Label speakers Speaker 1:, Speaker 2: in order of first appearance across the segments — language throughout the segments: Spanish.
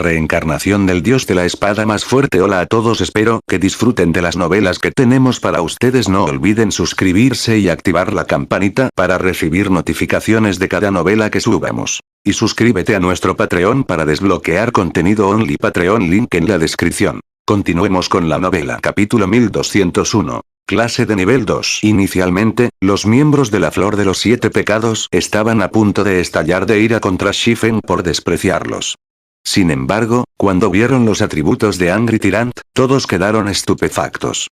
Speaker 1: reencarnación del dios de la espada más fuerte. Hola a todos, espero que disfruten de las novelas que tenemos para ustedes. No olviden suscribirse y activar la campanita para recibir notificaciones de cada novela que subamos. Y suscríbete a nuestro Patreon para desbloquear contenido only. Patreon, link en la descripción. Continuemos con la novela. Capítulo 1201. Clase de nivel 2. Inicialmente, los miembros de la Flor de los Siete Pecados estaban a punto de estallar de ira contra Shifen por despreciarlos. Sin embargo, cuando vieron los atributos de Angry Tyrant, todos quedaron estupefactos.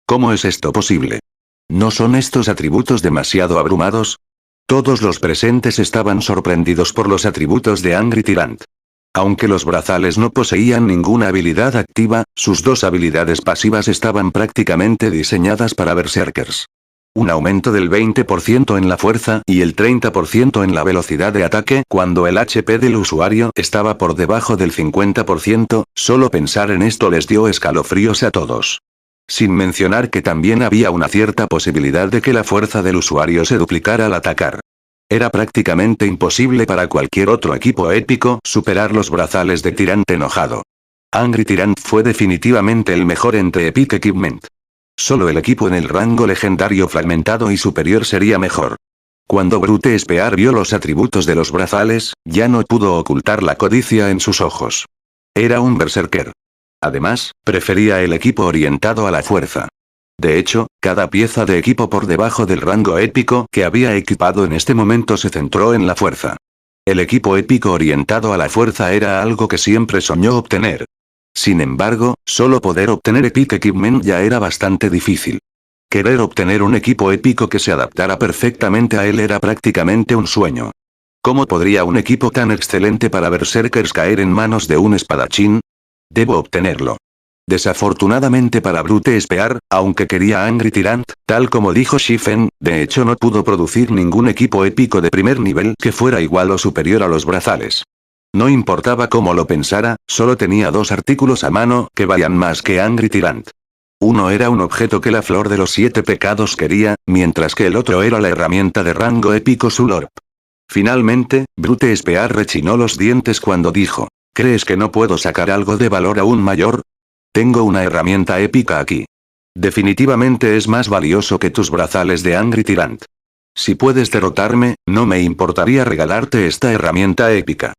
Speaker 1: ¿Cómo es esto posible? ¿No son estos atributos demasiado abrumados? Todos los presentes estaban sorprendidos por los atributos de Angry Tyrant. Aunque los brazales no poseían ninguna habilidad activa, sus dos habilidades pasivas estaban prácticamente diseñadas para berserkers. Un aumento del 20% en la fuerza y el 30% en la velocidad de ataque cuando el HP del usuario estaba por debajo del 50%, solo pensar en esto les dio escalofríos a todos. Sin mencionar que también había una cierta posibilidad de que la fuerza del usuario se duplicara al atacar. Era prácticamente imposible para cualquier otro equipo épico superar los brazales de Tyrant enojado. Angry Tyrant fue definitivamente el mejor entre Epic Equipment. Solo el equipo en el rango legendario fragmentado y superior sería mejor. Cuando Brute Spear vio los atributos de los brazales, ya no pudo ocultar la codicia en sus ojos. Era un berserker. Además, prefería el equipo orientado a la fuerza. De hecho, cada pieza de equipo por debajo del rango épico que había equipado en este momento se centró en la fuerza. El equipo épico orientado a la fuerza era algo que siempre soñó obtener. Sin embargo, solo poder obtener Epic Equipment ya era bastante difícil. Querer obtener un equipo épico que se adaptara perfectamente a él era prácticamente un sueño. ¿Cómo podría un equipo tan excelente para berserkers caer en manos de un espadachín? Debo obtenerlo. Desafortunadamente para Brute Spear, aunque quería Angry Tyrant, tal como dijo Shifen, de hecho no pudo producir ningún equipo épico de primer nivel que fuera igual o superior a los brazales. No importaba cómo lo pensara, solo tenía dos artículos a mano que valían más que Angry Tyrant. Uno era un objeto que la Flor de los Siete Pecados quería, mientras que el otro era la herramienta de rango épico Sulorb. Finalmente, Brute Spear rechinó los dientes cuando dijo, ¿crees que no puedo sacar algo de valor aún mayor? Tengo una herramienta épica aquí. Definitivamente es más valioso que tus brazales de Angry Tyrant. Si puedes derrotarme, no me importaría regalarte esta herramienta épica.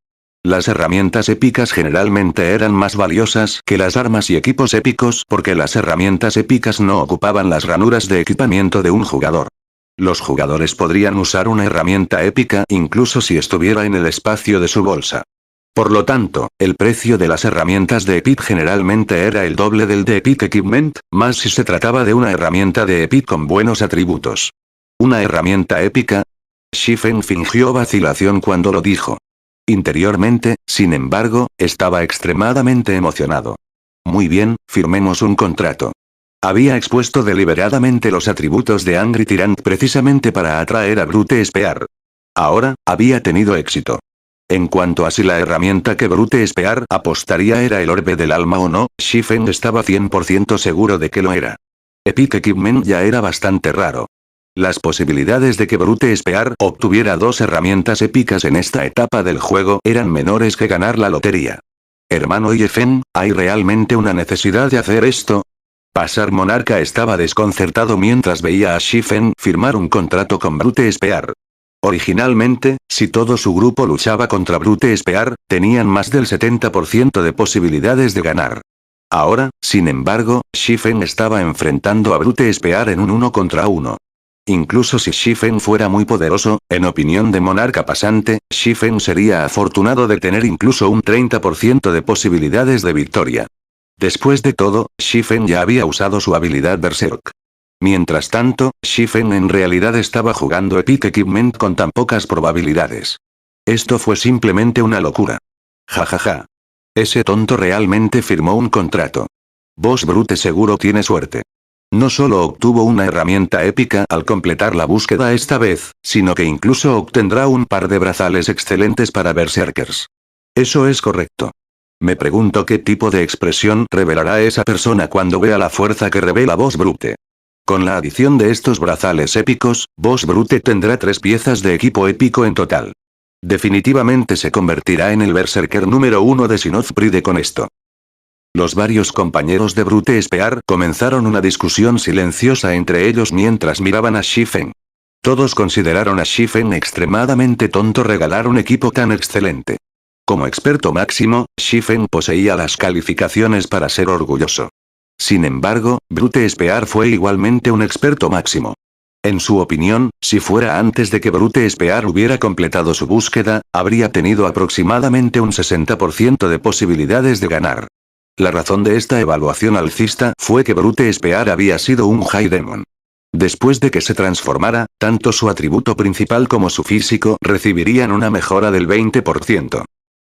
Speaker 1: Las herramientas épicas generalmente eran más valiosas que las armas y equipos épicos porque las herramientas épicas no ocupaban las ranuras de equipamiento de un jugador. Los jugadores podrían usar una herramienta épica incluso si estuviera en el espacio de su bolsa. Por lo tanto, el precio de las herramientas de Epic generalmente era el doble del de Epic Equipment, más si se trataba de una herramienta de Epic con buenos atributos. ¿Una herramienta épica? Shifen fingió vacilación cuando lo dijo. Interiormente, sin embargo, estaba extremadamente emocionado. Muy bien, firmemos un contrato. Había expuesto deliberadamente los atributos de Angry Tyrant precisamente para atraer a Brute Spear. Ahora, había tenido éxito. En cuanto a si la herramienta que Brute Spear apostaría era el orbe del alma o no, Shifen estaba 100% seguro de que lo era. Epic Equipment ya era bastante raro. Las posibilidades de que Brute Spear obtuviera dos herramientas épicas en esta etapa del juego eran menores que ganar la lotería. Hermano Yefen, ¿hay realmente una necesidad de hacer esto? Pasar Monarca estaba desconcertado mientras veía a Shifen firmar un contrato con Brute Spear. Originalmente, si todo su grupo luchaba contra Brute Spear, tenían más del 70% de posibilidades de ganar. Ahora, sin embargo, Shifen estaba enfrentando a Brute Spear en un 1 contra 1. Incluso si Shifen fuera muy poderoso, en opinión de Monarca Pasante, Shifen sería afortunado de tener incluso un 30% de posibilidades de victoria. Después de todo, Shifen ya había usado su habilidad Berserk. Mientras tanto, Shifen en realidad estaba jugando Epic Equipment con tan pocas probabilidades. Esto fue simplemente una locura. Jajaja. Ese tonto realmente firmó un contrato. Boss Brute seguro tiene suerte. No solo obtuvo una herramienta épica al completar la búsqueda esta vez, sino que incluso obtendrá un par de brazales excelentes para berserkers. Eso es correcto. Me pregunto qué tipo de expresión revelará esa persona cuando vea la fuerza que revela Boss Brute. Con la adición de estos brazales épicos, Boss Brute tendrá 3 piezas de equipo épico en total. Definitivamente se convertirá en el Berserker número 1 de Sinnoh con esto. Los varios compañeros de Brute Spear comenzaron una discusión silenciosa entre ellos mientras miraban a Shifen. Todos consideraron a Shifen extremadamente tonto regalar un equipo tan excelente. Como experto máximo, Shifen poseía las calificaciones para ser orgulloso. Sin embargo, Brute Spear fue igualmente un experto máximo. En su opinión, si fuera antes de que Brute Spear hubiera completado su búsqueda, habría tenido aproximadamente un 60% de posibilidades de ganar. La razón de esta evaluación alcista fue que Brute Spear había sido un High Demon. Después de que se transformara, tanto su atributo principal como su físico recibirían una mejora del 20%.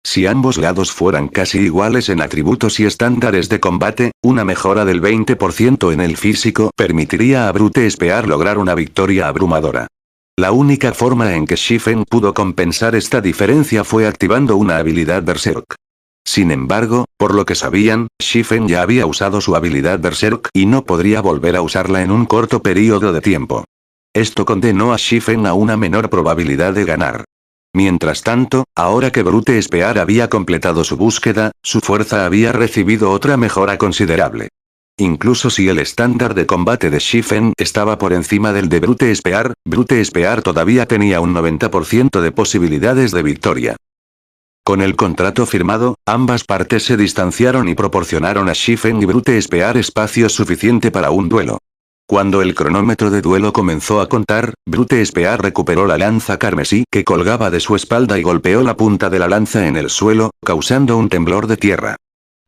Speaker 1: Si ambos lados fueran casi iguales en atributos y estándares de combate, una mejora del 20% en el físico permitiría a Brute Spear lograr una victoria abrumadora. La única forma en que Shifen pudo compensar esta diferencia fue activando una habilidad Berserk. Sin embargo, por lo que sabían, Shifen ya había usado su habilidad Berserk y no podría volver a usarla en un corto periodo de tiempo. Esto condenó a Shifen a una menor probabilidad de ganar. Mientras tanto, ahora que Brute Spear había completado su búsqueda, su fuerza había recibido otra mejora considerable. Incluso si el estándar de combate de Shifen estaba por encima del de Brute Spear todavía tenía un 90% de posibilidades de victoria. Con el contrato firmado, ambas partes se distanciaron y proporcionaron a Shifen y Brute Spear espacio suficiente para un duelo. Cuando el cronómetro de duelo comenzó a contar, Brute Spear recuperó la lanza carmesí que colgaba de su espalda y golpeó la punta de la lanza en el suelo, causando un temblor de tierra.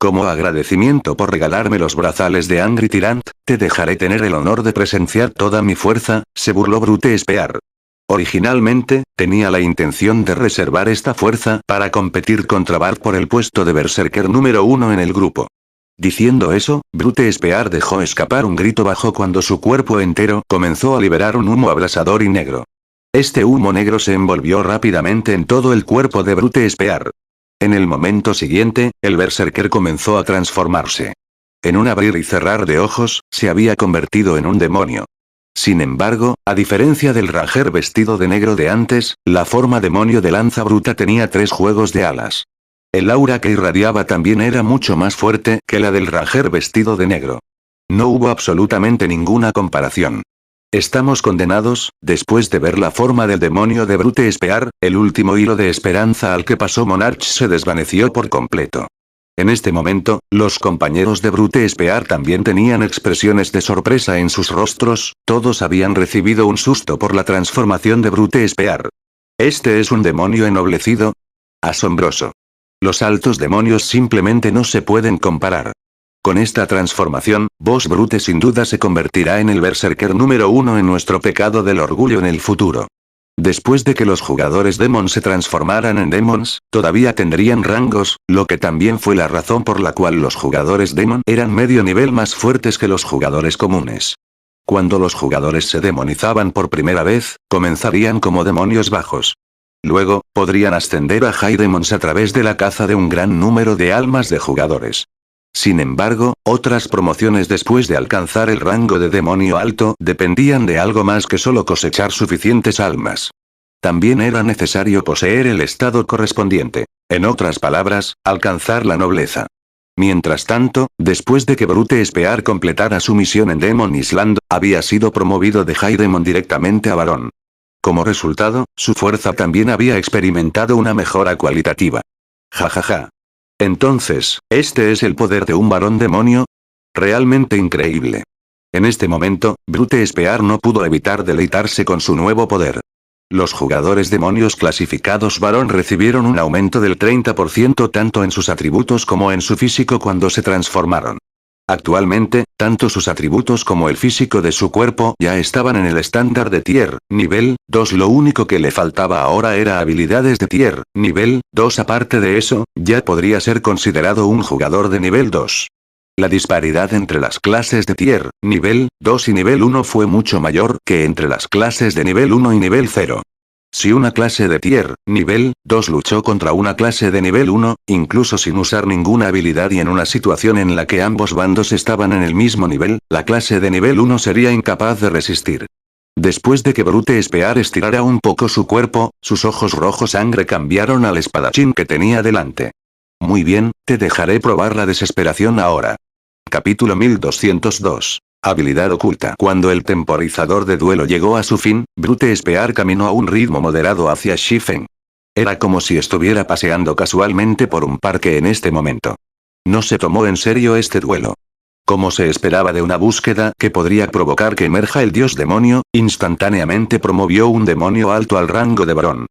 Speaker 1: Como agradecimiento por regalarme los brazales de Angry Tyrant, te dejaré tener el honor de presenciar toda mi fuerza, se burló Brute Spear. Originalmente, tenía la intención de reservar esta fuerza para competir contra Bart por el puesto de Berserker número 1 en el grupo. Diciendo eso, Brute Spear dejó escapar un grito bajo cuando su cuerpo entero comenzó a liberar un humo abrasador y negro. Este humo negro se envolvió rápidamente en todo el cuerpo de Brute Spear. En el momento siguiente, el Berserker comenzó a transformarse. En un abrir y cerrar de ojos, se había convertido en un demonio. Sin embargo, a diferencia del Ranger vestido de negro de antes, la forma demonio de Lanza Bruta tenía 3 juegos de alas. El aura que irradiaba también era mucho más fuerte que la del Ranger vestido de negro. No hubo absolutamente ninguna comparación. Estamos condenados, después de ver la forma del demonio de Brute Spear, el último hilo de esperanza al que pasó Monarch se desvaneció por completo. En este momento, los compañeros de Brute Spear también tenían expresiones de sorpresa en sus rostros, todos habían recibido un susto por la transformación de Brute Spear. ¿Este es un demonio ennoblecido? Asombroso. Los altos demonios simplemente no se pueden comparar. Con esta transformación, Boss Brute sin duda se convertirá en el Berserker número 1 en nuestro pecado del orgullo en el futuro. Después de que los jugadores Demon se transformaran en Demons, todavía tendrían rangos, lo que también fue la razón por la cual los jugadores Demon eran medio nivel más fuertes que los jugadores comunes. Cuando los jugadores se demonizaban por primera vez, comenzarían como demonios bajos. Luego, podrían ascender a High Demons a través de la caza de un gran número de almas de jugadores. Sin embargo, otras promociones después de alcanzar el rango de demonio alto dependían de algo más que solo cosechar suficientes almas. También era necesario poseer el estado correspondiente. En otras palabras, alcanzar la nobleza. Mientras tanto, después de que Brute Spear completara su misión en Demon Island, había sido promovido de High Demon directamente a Barón. Como resultado, su fuerza también había experimentado una mejora cualitativa. Jajaja. Entonces, ¿este es el poder de un varón demonio? Realmente increíble. En este momento, Brute Spear no pudo evitar deleitarse con su nuevo poder. Los jugadores demonios clasificados varón recibieron un aumento del 30% tanto en sus atributos como en su físico cuando se transformaron. Actualmente, tanto sus atributos como el físico de su cuerpo ya estaban en el estándar de Tier, nivel 2. Lo único que le faltaba ahora era habilidades de Tier, nivel 2. Aparte de eso, ya podría ser considerado un jugador de nivel 2. La disparidad entre las clases de Tier, nivel 2 y nivel 1 fue mucho mayor que entre las clases de nivel 1 y nivel 0. Si una clase de Tier, nivel 2 luchó contra una clase de nivel 1, incluso sin usar ninguna habilidad y en una situación en la que ambos bandos estaban en el mismo nivel, la clase de nivel 1 sería incapaz de resistir. Después de que Brute Spear estirara un poco su cuerpo, sus ojos rojos sangre cambiaron al espadachín que tenía delante. Muy bien, te dejaré probar la desesperación ahora. Capítulo 1202. Habilidad oculta. Cuando el temporizador de duelo llegó a su fin, Brute Spear caminó a un ritmo moderado hacia Shifen. Era como si estuviera paseando casualmente por un parque en este momento. No se tomó en serio este duelo. Como se esperaba de una búsqueda que podría provocar que emerja el dios demonio, instantáneamente promovió un demonio alto al rango de varón.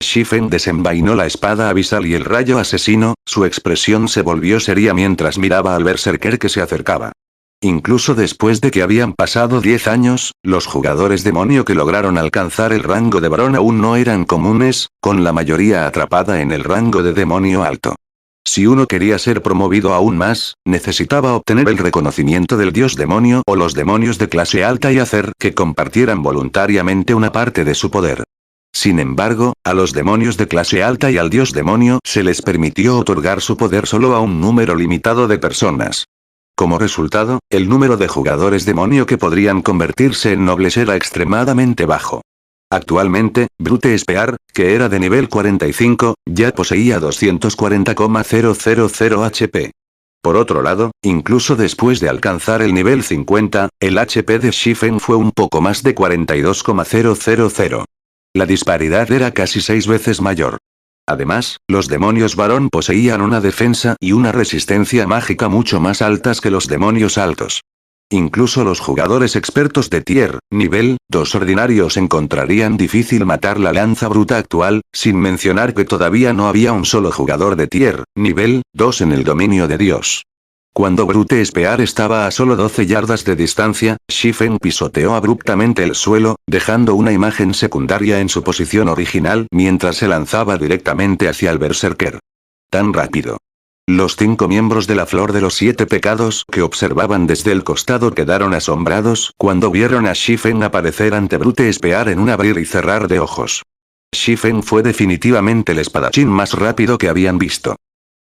Speaker 1: Shifen desenvainó la espada abisal y el rayo asesino, su expresión se volvió seria mientras miraba al berserker que se acercaba. Incluso después de que habían pasado 10 años, los jugadores demonio que lograron alcanzar el rango de varón aún no eran comunes, con la mayoría atrapada en el rango de demonio alto. Si uno quería ser promovido aún más, necesitaba obtener el reconocimiento del dios demonio o los demonios de clase alta y hacer que compartieran voluntariamente una parte de su poder. Sin embargo, a los demonios de clase alta y al dios demonio se les permitió otorgar su poder solo a un número limitado de personas. Como resultado, el número de jugadores demonio que podrían convertirse en nobles era extremadamente bajo. Actualmente, Brute Spear, que era de nivel 45, ya poseía 240,000 HP. Por otro lado, incluso después de alcanzar el nivel 50, el HP de Shifen fue un poco más de 42,000. La disparidad era casi 6 veces mayor. Además, los demonios varón poseían una defensa y una resistencia mágica mucho más altas que los demonios altos. Incluso los jugadores expertos de tier, nivel 2 ordinarios encontrarían difícil matar la lanza bruta actual, sin mencionar que todavía no había un solo jugador de tier, nivel 2 en el dominio de Dios. Cuando Brute Spear estaba a solo 12 yardas de distancia, Shifen pisoteó abruptamente el suelo, dejando una imagen secundaria en su posición original mientras se lanzaba directamente hacia el berserker. Tan rápido. Los 5 miembros de la Flor de los 7 Pecados que observaban desde el costado quedaron asombrados cuando vieron a Shifen aparecer ante Brute Spear en un abrir y cerrar de ojos. Shifen fue definitivamente el espadachín más rápido que habían visto.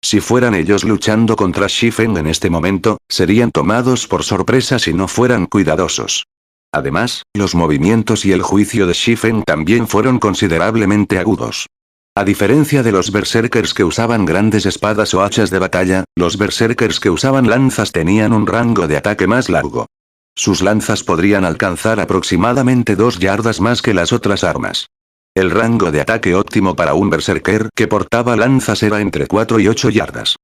Speaker 1: Si fueran ellos luchando contra Shifen en este momento, serían tomados por sorpresa si no fueran cuidadosos. Además, los movimientos y el juicio de Shifen también fueron considerablemente agudos. A diferencia de los berserkers que usaban grandes espadas o hachas de batalla, los berserkers que usaban lanzas tenían un rango de ataque más largo. Sus lanzas podrían alcanzar aproximadamente 2 yardas más que las otras armas. El rango de ataque óptimo para un berserker que portaba lanzas era entre 4 y 8 yardas.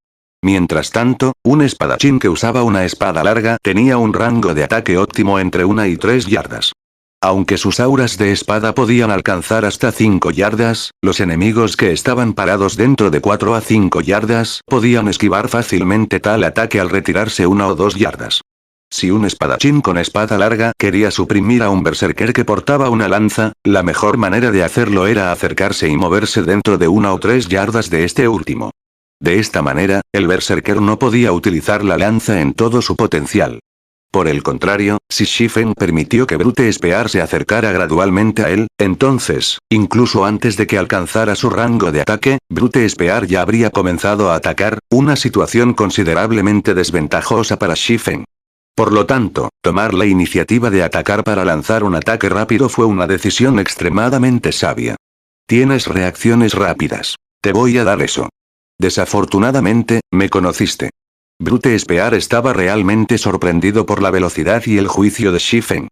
Speaker 1: Mientras tanto, un espadachín que usaba una espada larga tenía un rango de ataque óptimo entre 1 y 3 yardas. Aunque sus auras de espada podían alcanzar hasta 5 yardas, los enemigos que estaban parados dentro de 4 a 5 yardas podían esquivar fácilmente tal ataque al retirarse 1 o 2 yardas. Si un espadachín con espada larga quería suprimir a un berserker que portaba una lanza, la mejor manera de hacerlo era acercarse y moverse dentro de 1 o 3 yardas de este último. De esta manera, el berserker no podía utilizar la lanza en todo su potencial. Por el contrario, si Shifen permitió que Brute Spear se acercara gradualmente a él, entonces, incluso antes de que alcanzara su rango de ataque, Brute Spear ya habría comenzado a atacar, una situación considerablemente desventajosa para Shifen. Por lo tanto, tomar la iniciativa de atacar para lanzar un ataque rápido fue una decisión extremadamente sabia. Tienes reacciones rápidas. Te voy a dar eso. Desafortunadamente, me conociste. Brute Spear estaba realmente sorprendido por la velocidad y el juicio de Shifen.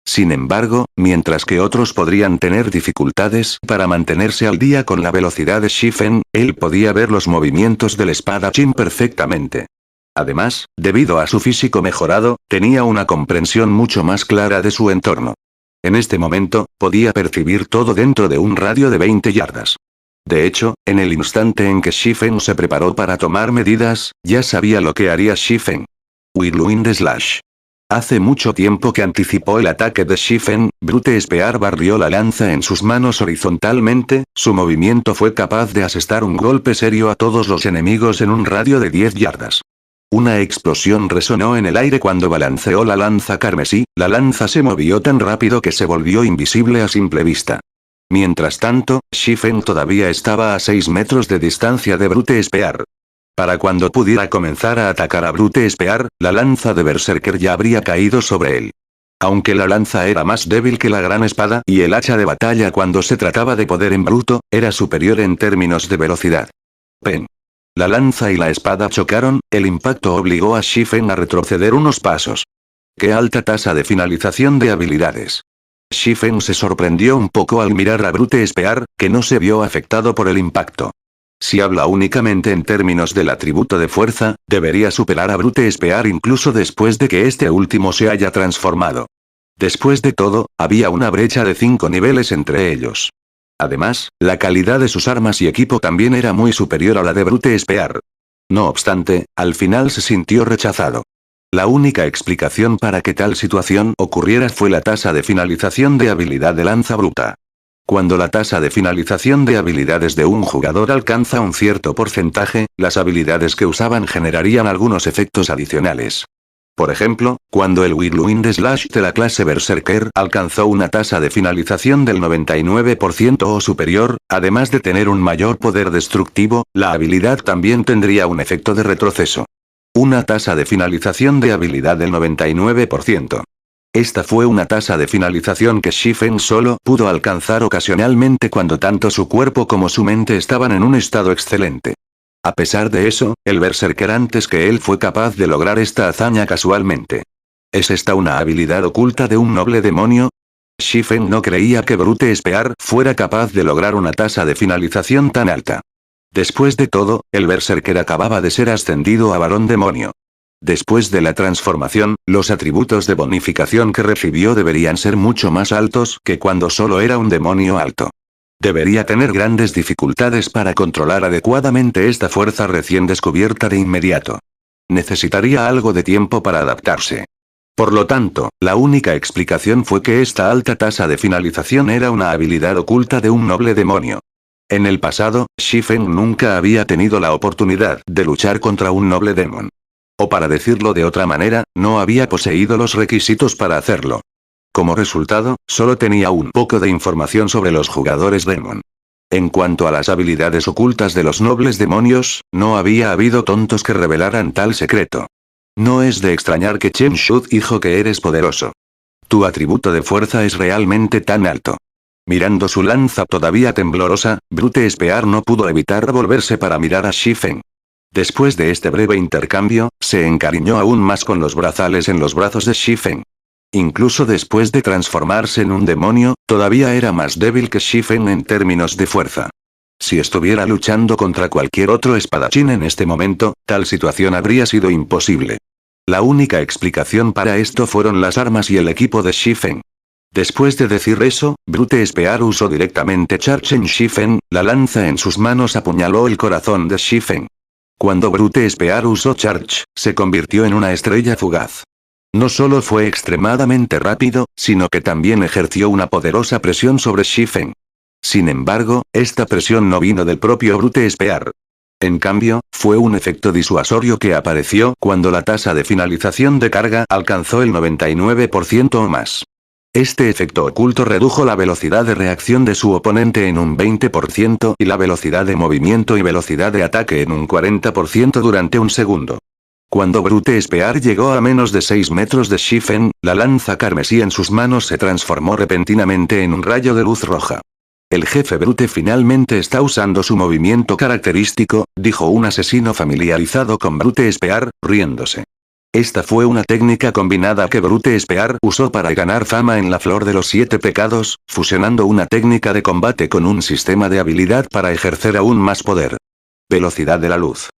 Speaker 1: Sin embargo, mientras que otros podrían tener dificultades para mantenerse al día con la velocidad de Shifen, él podía ver los movimientos del espadachín perfectamente. Además, debido a su físico mejorado, tenía una comprensión mucho más clara de su entorno. En este momento, podía percibir todo dentro de un radio de 20 yardas. De hecho, en el instante en que Shifen se preparó para tomar medidas, ya sabía lo que haría Shifen. Whirlwind Slash. Hace mucho tiempo que anticipó el ataque de Shifen, Brute Spear barrió la lanza en sus manos horizontalmente, su movimiento fue capaz de asestar un golpe serio a todos los enemigos en un radio de 10 yardas. Una explosión resonó en el aire cuando balanceó la lanza carmesí, la lanza se movió tan rápido que se volvió invisible a simple vista. Mientras tanto, Shifen todavía estaba a 6 metros de distancia de Brute Spear. Para cuando pudiera comenzar a atacar a Brute Spear, la lanza de Berserker ya habría caído sobre él. Aunque la lanza era más débil que la gran espada y el hacha de batalla cuando se trataba de poder en bruto, era superior en términos de velocidad. Pen. La lanza y la espada chocaron, el impacto obligó a Shifen a retroceder unos pasos. ¡Qué alta tasa de finalización de habilidades! Shifen se sorprendió un poco al mirar a Brute Spear, que no se vio afectado por el impacto. Si habla únicamente en términos del atributo de fuerza, debería superar a Brute Spear incluso después de que este último se haya transformado. Después de todo, había una brecha de 5 niveles entre ellos. Además, la calidad de sus armas y equipo también era muy superior a la de Brute Spear. No obstante, al final se sintió rechazado. La única explicación para que tal situación ocurriera fue la tasa de finalización de habilidad de lanza bruta. Cuando la tasa de finalización de habilidades de un jugador alcanza un cierto porcentaje, las habilidades que usaban generarían algunos efectos adicionales. Por ejemplo, cuando el Whirlwind Slash de la clase Berserker alcanzó una tasa de finalización del 99% o superior, además de tener un mayor poder destructivo, la habilidad también tendría un efecto de retroceso. Una tasa de finalización de habilidad del 99%. Esta fue una tasa de finalización que Shifen solo pudo alcanzar ocasionalmente cuando tanto su cuerpo como su mente estaban en un estado excelente. A pesar de eso, el Berserker antes que él fue capaz de lograr esta hazaña casualmente. ¿Es esta una habilidad oculta de un noble demonio? Shifen no creía que Brute Spear fuera capaz de lograr una tasa de finalización tan alta. Después de todo, el Berserker acababa de ser ascendido a Varón Demonio. Después de la transformación, los atributos de bonificación que recibió deberían ser mucho más altos que cuando solo era un demonio alto. Debería tener grandes dificultades para controlar adecuadamente esta fuerza recién descubierta de inmediato. Necesitaría algo de tiempo para adaptarse. Por lo tanto, la única explicación fue que esta alta tasa de finalización era una habilidad oculta de un noble demonio. En el pasado, Shifen nunca había tenido la oportunidad de luchar contra un noble demon. O para decirlo de otra manera, no había poseído los requisitos para hacerlo. Como resultado, solo tenía un poco de información sobre los jugadores demon. En cuanto a las habilidades ocultas de los nobles demonios, no había habido tontos que revelaran tal secreto. No es de extrañar que Chen Shud dijo que eres poderoso. Tu atributo de fuerza es realmente tan alto. Mirando su lanza todavía temblorosa, Brute Spear no pudo evitar volverse para mirar a Shifen. Después de este breve intercambio, se encariñó aún más con los brazales en los brazos de Shifen. Incluso después de transformarse en un demonio, todavía era más débil que Shifen en términos de fuerza. Si estuviera luchando contra cualquier otro espadachín en este momento, tal situación habría sido imposible. La única explicación para esto fueron las armas y el equipo de Shifen. Después de decir eso, Brute Spear usó directamente Charge en Shifen, la lanza en sus manos apuñaló el corazón de Shifen. Cuando Brute Spear usó Charge, se convirtió en una estrella fugaz. No solo fue extremadamente rápido, sino que también ejerció una poderosa presión sobre Shifen. Sin embargo, esta presión no vino del propio Brute Spear. En cambio, fue un efecto disuasorio que apareció cuando la tasa de finalización de carga alcanzó el 99% o más. Este efecto oculto redujo la velocidad de reacción de su oponente en un 20% y la velocidad de movimiento y velocidad de ataque en un 40% durante un segundo. Cuando Brute Spear llegó a menos de 6 metros de Shifen, la lanza carmesí en sus manos se transformó repentinamente en un rayo de luz roja. El jefe Brute finalmente está usando su movimiento característico, dijo un asesino familiarizado con Brute Spear, riéndose. Esta fue una técnica combinada que Brute Spear usó para ganar fama en la Flor de los 7 Pecados, fusionando una técnica de combate con un sistema de habilidad para ejercer aún más poder. Velocidad de la luz.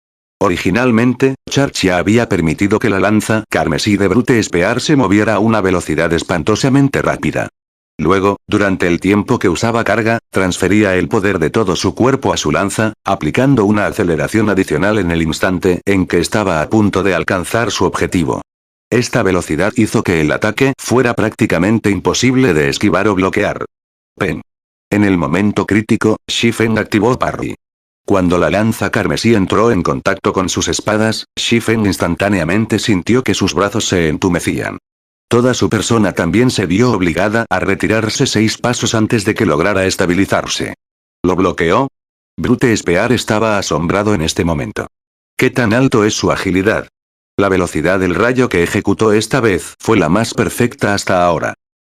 Speaker 1: Originalmente, Charge ya había permitido que la lanza carmesí de Brute Spear se moviera a una velocidad espantosamente rápida. Luego, durante el tiempo que usaba carga, transfería el poder de todo su cuerpo a su lanza, aplicando una aceleración adicional en el instante en que estaba a punto de alcanzar su objetivo. Esta velocidad hizo que el ataque fuera prácticamente imposible de esquivar o bloquear. Pen. En el momento crítico, Shifen activó Parry. Cuando la lanza carmesí entró en contacto con sus espadas, Shifen instantáneamente sintió que sus brazos se entumecían. Toda su persona también se vio obligada a retirarse 6 pasos antes de que lograra estabilizarse. ¿Lo bloqueó? Brute Spear estaba asombrado en este momento. ¿Qué tan alto es su agilidad? La velocidad del rayo que ejecutó esta vez fue la más perfecta hasta ahora.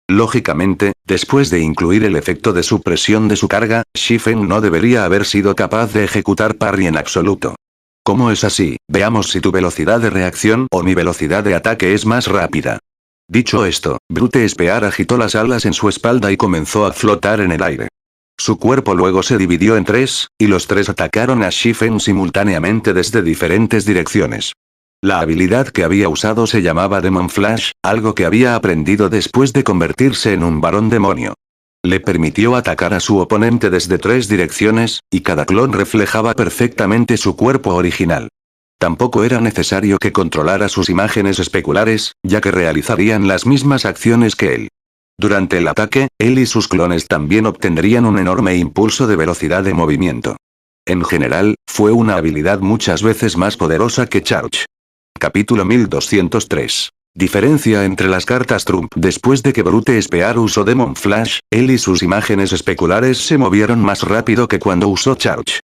Speaker 1: Lógicamente, después de incluir el efecto de supresión de su carga, Shifen no debería haber sido capaz de ejecutar parry en absoluto. ¿Cómo es así? Veamos si tu velocidad de reacción o mi velocidad de ataque es más rápida. Dicho esto, Brute Spear agitó las alas en su espalda y comenzó a flotar en el aire. Su cuerpo luego se dividió en tres, y los tres atacaron a Shifen simultáneamente desde diferentes direcciones. La habilidad que había usado se llamaba Demon Flash, algo que había aprendido después de convertirse en un varón demonio. Le permitió atacar a su oponente desde tres direcciones, y cada clon reflejaba perfectamente su cuerpo original. Tampoco era necesario que controlara sus imágenes especulares, ya que realizarían las mismas acciones que él. Durante el ataque, él y sus clones también obtendrían un enorme impulso de velocidad de movimiento. En general, fue una habilidad muchas veces más poderosa que Charge. Capítulo 1203. Diferencia entre las cartas Trump. Después de que Brute Spear usó Demon Flash, él y sus imágenes especulares se movieron más rápido que cuando usó Charge.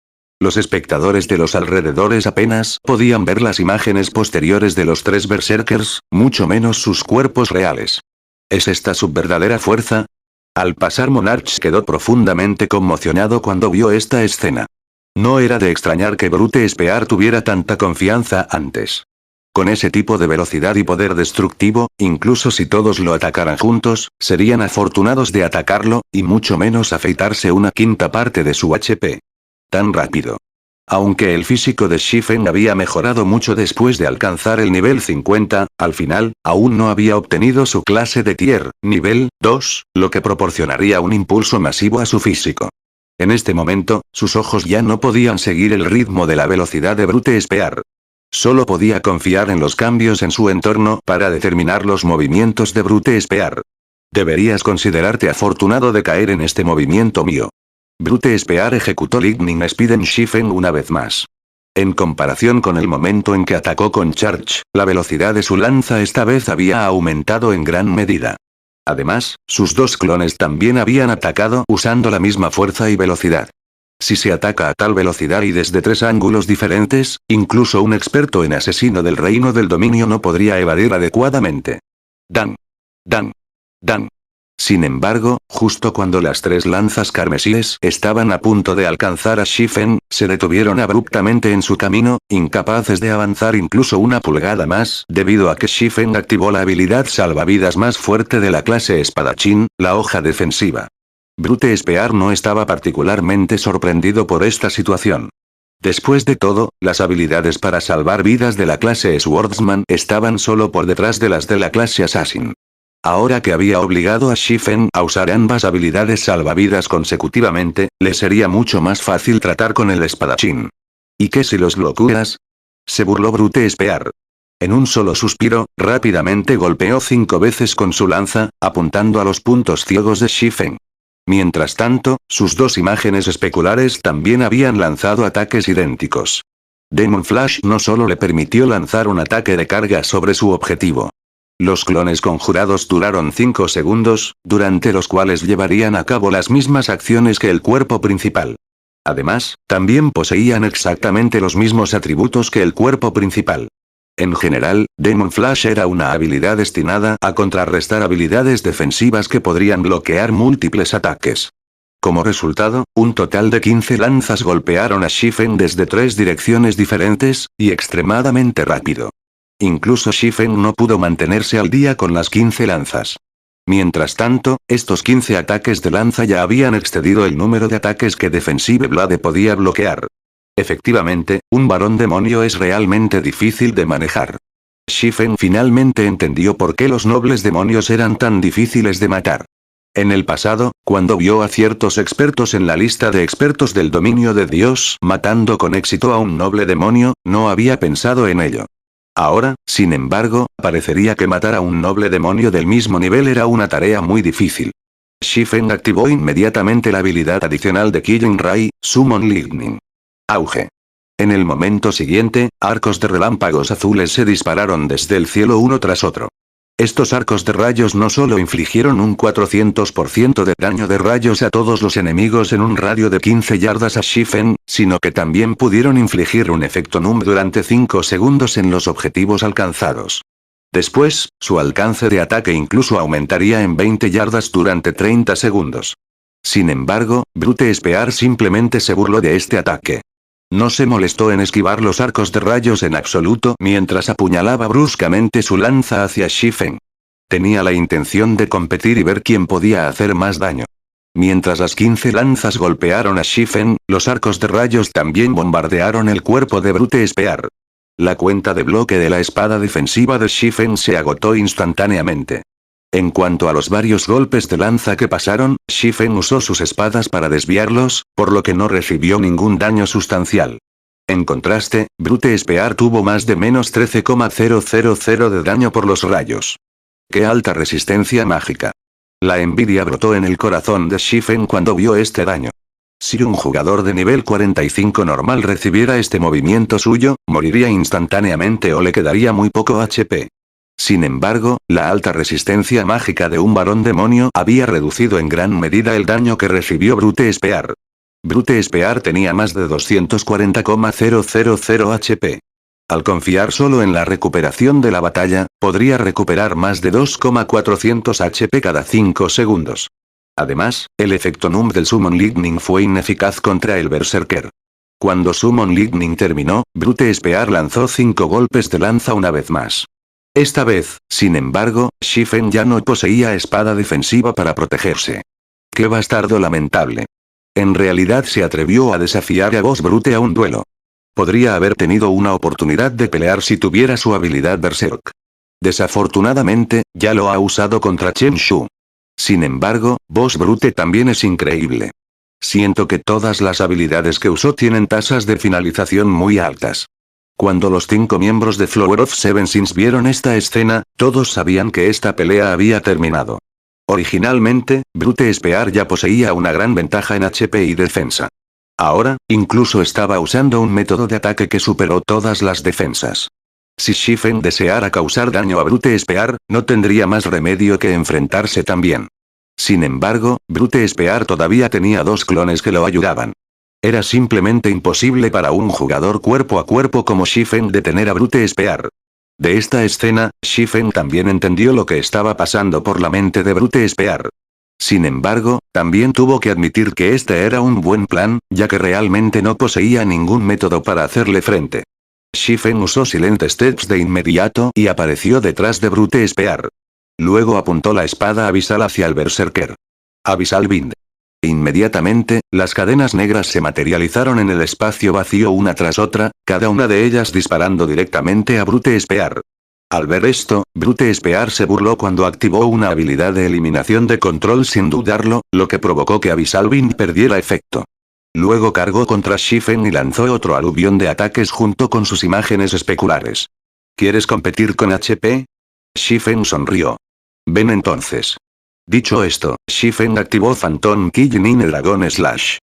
Speaker 1: Los espectadores de los alrededores apenas podían ver las imágenes posteriores de los tres Berserkers, mucho menos sus cuerpos reales. ¿Es esta su verdadera fuerza? Al pasar, Monarch quedó profundamente conmocionado cuando vio esta escena. No era de extrañar que Brute Spear tuviera tanta confianza antes. Con ese tipo de velocidad y poder destructivo, incluso si todos lo atacaran juntos, serían afortunados de atacarlo, y mucho menos afeitarse una quinta parte de su HP. Tan rápido. Aunque el físico de Shifen había mejorado mucho después de alcanzar el nivel 50, al final, aún no había obtenido su clase de tier, nivel 2, lo que proporcionaría un impulso masivo a su físico. En este momento, sus ojos ya no podían seguir el ritmo de la velocidad de Brute Spear. Solo podía confiar en los cambios en su entorno para determinar los movimientos de Brute Spear. Deberías considerarte afortunado de caer en este movimiento mío. Brute Spear ejecutó Lightning Speed en Shifen una vez más. En comparación con el momento en que atacó con Charge, la velocidad de su lanza esta vez había aumentado en gran medida. Además, sus dos clones también habían atacado usando la misma fuerza y velocidad. Si se ataca a tal velocidad y desde tres ángulos diferentes, incluso un experto en asesino del reino del dominio no podría evadir adecuadamente. Dan. Dan. Dan. Sin embargo, justo cuando las tres lanzas carmesíes estaban a punto de alcanzar a Shifen, se detuvieron abruptamente en su camino, incapaces de avanzar incluso una pulgada más, debido a que Shifen activó la habilidad salvavidas más fuerte de la clase espadachín, la hoja defensiva. Brute Spear no estaba particularmente sorprendido por esta situación. Después de todo, las habilidades para salvar vidas de la clase Swordsman estaban solo por detrás de las de la clase Assassin. Ahora que había obligado a Shifen a usar ambas habilidades salvavidas consecutivamente, le sería mucho más fácil tratar con el espadachín. ¿Y qué si los locuras? Se burló Brute Spear. En un solo suspiro, rápidamente golpeó 5 veces con su lanza, apuntando a los puntos ciegos de Shifen. Mientras tanto, sus dos imágenes especulares también habían lanzado ataques idénticos. Demon Flash no solo le permitió lanzar un ataque de carga sobre su objetivo. Los clones conjurados duraron 5 segundos, durante los cuales llevarían a cabo las mismas acciones que el cuerpo principal. Además, también poseían exactamente los mismos atributos que el cuerpo principal. En general, Demon Flash era una habilidad destinada a contrarrestar habilidades defensivas que podrían bloquear múltiples ataques. Como resultado, un total de 15 lanzas golpearon a Shifen desde 3 direcciones diferentes, y extremadamente rápido. Incluso Shifen no pudo mantenerse al día con las 15 lanzas. Mientras tanto, estos 15 ataques de lanza ya habían excedido el número de ataques que Defensive Blade podía bloquear. Efectivamente, un varón demonio es realmente difícil de manejar. Shifen finalmente entendió por qué los nobles demonios eran tan difíciles de matar. En el pasado, cuando vio a ciertos expertos en la lista de expertos del dominio de Dios matando con éxito a un noble demonio, no había pensado en ello. Ahora, sin embargo, parecería que matar a un noble demonio del mismo nivel era una tarea muy difícil. Shifen activó inmediatamente la habilidad adicional de Killing Ray, Summon Lightning. Auge. En el momento siguiente, arcos de relámpagos azules se dispararon desde el cielo uno tras otro. Estos arcos de rayos no solo infligieron un 400% de daño de rayos a todos los enemigos en un radio de 15 yardas a Shifen, sino que también pudieron infligir un efecto NUM durante 5 segundos en los objetivos alcanzados. Después, su alcance de ataque incluso aumentaría en 20 yardas durante 30 segundos. Sin embargo, Brute Spear simplemente se burló de este ataque. No se molestó en esquivar los arcos de rayos en absoluto mientras apuñalaba bruscamente su lanza hacia Shifen. Tenía la intención de competir y ver quién podía hacer más daño. Mientras las 15 lanzas golpearon a Shifen, los arcos de rayos también bombardearon el cuerpo de Brute Spear. La cuenta de bloque de la espada defensiva de Shifen se agotó instantáneamente. En cuanto a los varios golpes de lanza que pasaron, Shifen usó sus espadas para desviarlos, por lo que no recibió ningún daño sustancial. En contraste, Brute Spear tuvo más de menos 13,000 de daño por los rayos. ¡Qué alta resistencia mágica! La envidia brotó en el corazón de Shifen cuando vio este daño. Si un jugador de nivel 45 normal recibiera este movimiento suyo, moriría instantáneamente o le quedaría muy poco HP. Sin embargo, la alta resistencia mágica de un varón demonio había reducido en gran medida el daño que recibió Brute Spear. Brute Spear tenía más de 240,000 HP. Al confiar solo en la recuperación de la batalla, podría recuperar más de 2,400 HP cada 5 segundos. Además, el efecto NUM del Summon Lightning fue ineficaz contra el Berserker. Cuando Summon Lightning terminó, Brute Spear lanzó 5 golpes de lanza una vez más. Esta vez, sin embargo, Shifen ya no poseía espada defensiva para protegerse. ¡Qué bastardo lamentable! En realidad se atrevió a desafiar a Boss Brute a un duelo. Podría haber tenido una oportunidad de pelear si tuviera su habilidad Berserk. Desafortunadamente, ya lo ha usado contra Chen Shu. Sin embargo, Boss Brute también es increíble. Siento que todas las habilidades que usó tienen tasas de finalización muy altas. Cuando los 5 miembros de Flower of Seven Sins vieron esta escena, todos sabían que esta pelea había terminado. Originalmente, Brute Spear ya poseía una gran ventaja en HP y defensa. Ahora, incluso estaba usando un método de ataque que superó todas las defensas. Si Shifen deseara causar daño a Brute Spear, no tendría más remedio que enfrentarse también. Sin embargo, Brute Spear todavía tenía 2 clones que lo ayudaban. Era simplemente imposible para un jugador cuerpo a cuerpo como Shifen detener a Brute Spear. De esta escena, Shifen también entendió lo que estaba pasando por la mente de Brute Spear. Sin embargo, también tuvo que admitir que este era un buen plan, ya que realmente no poseía ningún método para hacerle frente. Shifen usó Silent Steps de inmediato y apareció detrás de Brute Spear. Luego apuntó la espada abisal hacia el Berserker. Abyssal Bind. Inmediatamente, las cadenas negras se materializaron en el espacio vacío una tras otra, cada una de ellas disparando directamente a Brute Spear. Al ver esto, Brute Spear se burló cuando activó una habilidad de eliminación de control sin dudarlo, lo que provocó que Abyssal Bind perdiera efecto. Luego cargó contra Shifen y lanzó otro aluvión de ataques junto con sus imágenes especulares. ¿Quieres competir con HP? Shifen sonrió. Ven entonces. Dicho esto, Shifen activó Phantom Kijin Dragon Slash.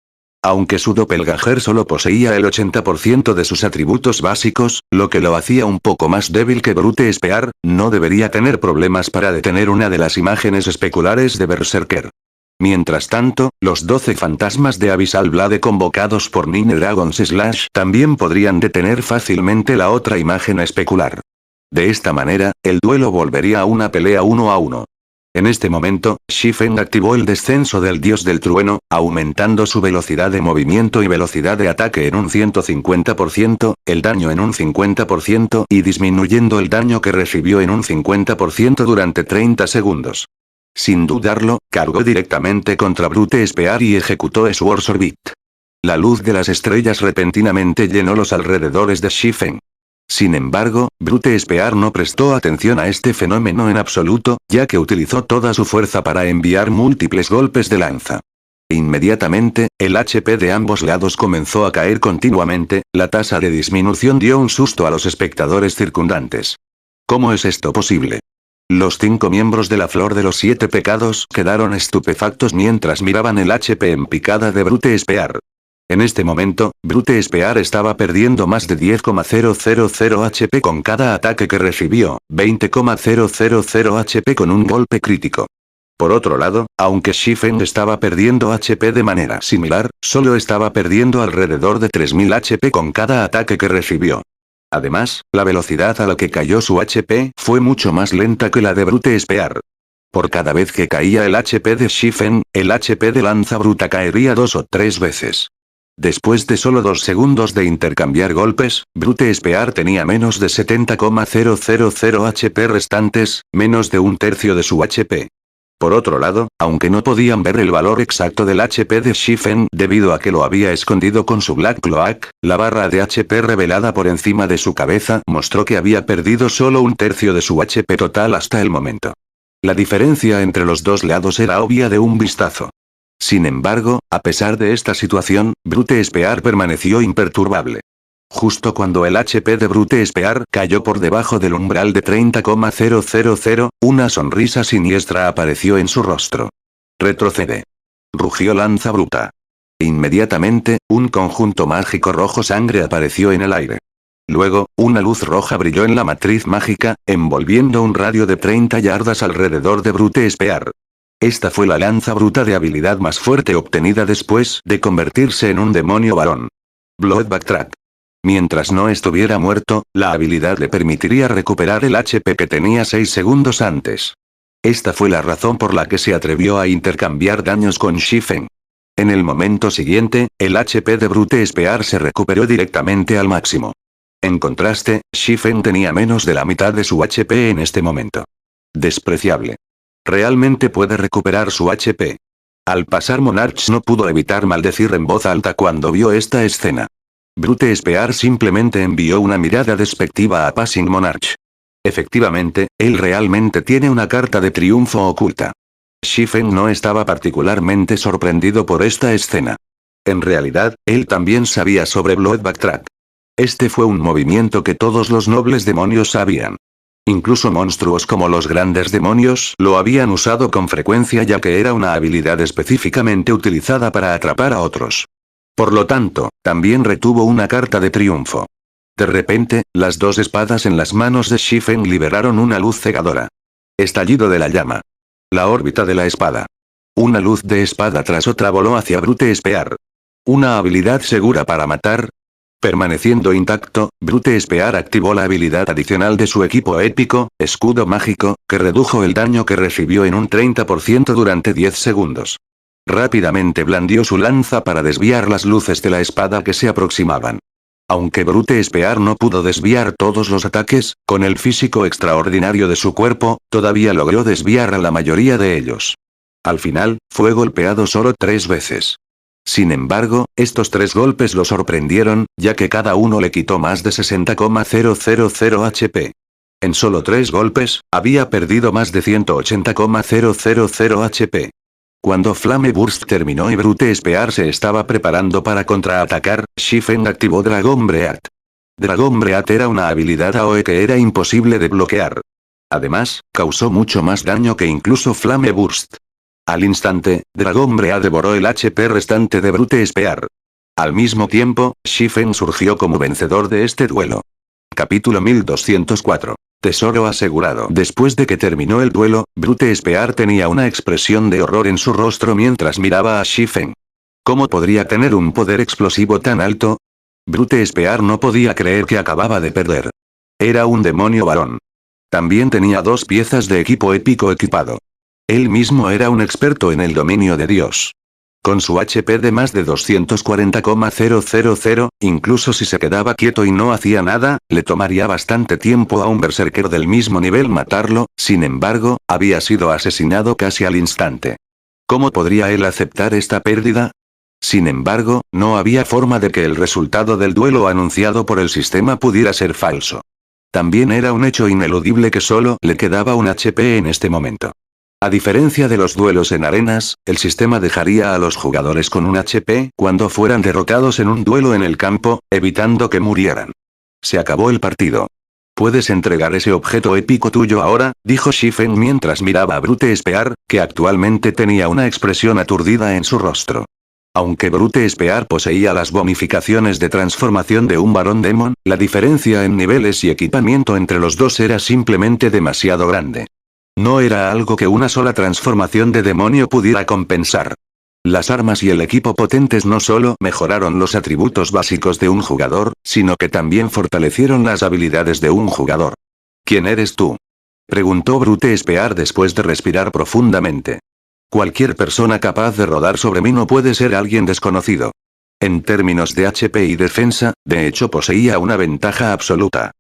Speaker 1: Aunque su doppelganger solo poseía el 80% de sus atributos básicos, lo que lo hacía un poco más débil que Brute Spear, no debería tener problemas para detener una de las imágenes especulares de Berserker. Mientras tanto, los 12 fantasmas de Abyssal Blade convocados por Nine Dragons Slash también podrían detener fácilmente la otra imagen especular. De esta manera, el duelo volvería a una pelea 1 a 1. En este momento, Shifen activó el descenso del dios del trueno, aumentando su velocidad de movimiento y velocidad de ataque en un 150%, el daño en un 50% y disminuyendo el daño que recibió en un 50% durante 30 segundos. Sin dudarlo, cargó directamente contra Brute Spear y ejecutó Swords Orbit. La luz de las estrellas repentinamente llenó los alrededores de Shifen. Sin embargo, Brute Spear no prestó atención a este fenómeno en absoluto, ya que utilizó toda su fuerza para enviar múltiples golpes de lanza. Inmediatamente, el HP de ambos lados comenzó a caer continuamente, la tasa de disminución dio un susto a los espectadores circundantes. ¿Cómo es esto posible? Los 5 miembros de la Flor de los 7 Pecados quedaron estupefactos mientras miraban el HP en picada de Brute Spear. En este momento, Brute Spear estaba perdiendo más de 10,000 HP con cada ataque que recibió, 20,000 HP con un golpe crítico. Por otro lado, aunque Shifen estaba perdiendo HP de manera similar, solo estaba perdiendo alrededor de 3000 HP con cada ataque que recibió. Además, la velocidad a la que cayó su HP fue mucho más lenta que la de Brute Spear. Por cada vez que caía el HP de Shifen, el HP de Lanza Bruta caería 2 o 3 veces. Después de solo 2 segundos de intercambiar golpes, Brute Spear tenía menos de 70,000 HP restantes, menos de un tercio de su HP. Por otro lado, aunque no podían ver el valor exacto del HP de Shifen debido a que lo había escondido con su Black Cloak, la barra de HP revelada por encima de su cabeza mostró que había perdido solo un tercio de su HP total hasta el momento. La diferencia entre los dos lados era obvia de un vistazo. Sin embargo, a pesar de esta situación, Brute Spear permaneció imperturbable. Justo cuando el HP de Brute Spear cayó por debajo del umbral de 30,000, una sonrisa siniestra apareció en su rostro. «Retrocede», rugió Lanza Bruta. Inmediatamente, un conjunto mágico rojo sangre apareció en el aire. Luego, una luz roja brilló en la matriz mágica, envolviendo un radio de 30 yardas alrededor de Brute Spear. Esta fue la lanza bruta de habilidad más fuerte obtenida después de convertirse en un demonio varón. Blood Backtrack. Mientras no estuviera muerto, la habilidad le permitiría recuperar el HP que tenía 6 segundos antes. Esta fue la razón por la que se atrevió a intercambiar daños con Shifen. En el momento siguiente, el HP de Brute Spear se recuperó directamente al máximo. En contraste, Shifen tenía menos de la mitad de su HP en este momento. Despreciable. Realmente puede recuperar su HP. Al pasar Monarch no pudo evitar maldecir en voz alta cuando vio esta escena. Brute Spear simplemente envió una mirada despectiva a Passing Monarch. Efectivamente, él realmente tiene una carta de triunfo oculta. Shifen no estaba particularmente sorprendido por esta escena. En realidad, él también sabía sobre Blood Backtrack. Este fue un movimiento que todos los nobles demonios sabían. Incluso monstruos como los grandes demonios lo habían usado con frecuencia ya que era una habilidad específicamente utilizada para atrapar a otros. Por lo tanto, también retuvo una carta de triunfo. De repente, las dos espadas en las manos de Shifen liberaron una luz cegadora. Estallido de la llama. La órbita de la espada. Una luz de espada tras otra voló hacia Brute Spear. Una habilidad segura para matar. Permaneciendo intacto, Brute Spear activó la habilidad adicional de su equipo épico, Escudo Mágico, que redujo el daño que recibió en un 30% durante 10 segundos. Rápidamente blandió su lanza para desviar las luces de la espada que se aproximaban. Aunque Brute Spear no pudo desviar todos los ataques, con el físico extraordinario de su cuerpo, todavía logró desviar a la mayoría de ellos. Al final, fue golpeado solo 3 veces. Sin embargo, estos 3 golpes lo sorprendieron, ya que cada uno le quitó más de 60,000 HP. En solo 3 golpes, había perdido más de 180,000 HP. Cuando Flame Burst terminó y Brute Spear se estaba preparando para contraatacar, Shifen activó Dragon Breath. Dragon Breath era una habilidad AoE que era imposible de bloquear. Además, causó mucho más daño que incluso Flame Burst. Al instante, Dragon Breath devoró el HP restante de Brute Spear. Al mismo tiempo, Shifen surgió como vencedor de este duelo. Capítulo 1204. Tesoro asegurado. Después de que terminó el duelo, Brute Spear tenía una expresión de horror en su rostro mientras miraba a Shifen. ¿Cómo podría tener un poder explosivo tan alto? Brute Spear no podía creer que acababa de perder. Era un demonio varón. También tenía 2 piezas de equipo épico equipado. Él mismo era un experto en el dominio de Dios. Con su HP de más de 240,000, incluso si se quedaba quieto y no hacía nada, le tomaría bastante tiempo a un berserker del mismo nivel matarlo, sin embargo, había sido asesinado casi al instante. ¿Cómo podría él aceptar esta pérdida? Sin embargo, no había forma de que el resultado del duelo anunciado por el sistema pudiera ser falso. También era un hecho ineludible que solo le quedaba un HP en este momento. A diferencia de los duelos en arenas, el sistema dejaría a los jugadores con un HP cuando fueran derrotados en un duelo en el campo, evitando que murieran. Se acabó el partido. «Puedes entregar ese objeto épico tuyo ahora», dijo Shifen mientras miraba a Brute Spear, que actualmente tenía una expresión aturdida en su rostro. Aunque Brute Spear poseía las bonificaciones de transformación de un varón demon, la diferencia en niveles y equipamiento entre los dos era simplemente demasiado grande. No era algo que una sola transformación de demonio pudiera compensar. Las armas y el equipo potentes no solo mejoraron los atributos básicos de un jugador, sino que también fortalecieron las habilidades de un jugador. ¿Quién eres tú?, preguntó Brute Spear después de respirar profundamente. Cualquier persona capaz de rodar sobre mí no puede ser alguien desconocido. En términos de HP y defensa, de hecho poseía una ventaja absoluta.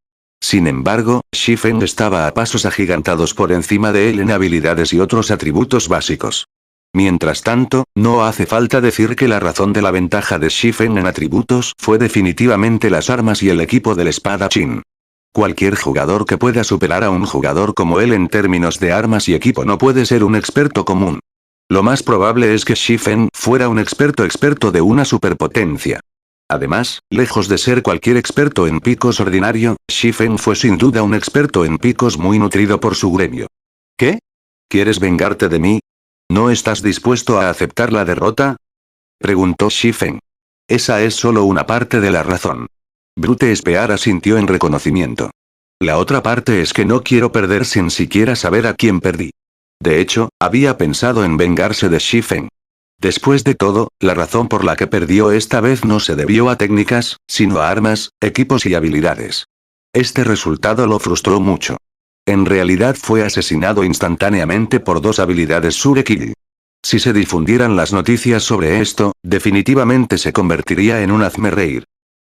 Speaker 1: Sin embargo, Shifen estaba a pasos agigantados por encima de él en habilidades y otros atributos básicos. Mientras tanto, no hace falta decir que la razón de la ventaja de Shifen en atributos fue definitivamente las armas y el equipo del espadachín. Cualquier jugador que pueda superar a un jugador como él en términos de armas y equipo no puede ser un experto común. Lo más probable es que Shifen fuera un experto de una superpotencia. Además, lejos de ser cualquier experto en picos ordinario, Shifen fue sin duda un experto en picos muy nutrido por su gremio. ¿Qué? ¿Quieres vengarte de mí? ¿No estás dispuesto a aceptar la derrota?, preguntó Shifen. Esa es solo una parte de la razón. Brute Spear asintió en reconocimiento. La otra parte es que no quiero perder sin siquiera saber a quién perdí. De hecho, había pensado en vengarse de Shifen. Después de todo, la razón por la que perdió esta vez no se debió a técnicas, sino a armas, equipos y habilidades. Este resultado lo frustró mucho. En realidad fue asesinado instantáneamente por dos habilidades Surekill. Si se difundieran las noticias sobre esto, definitivamente se convertiría en un hazmerreír.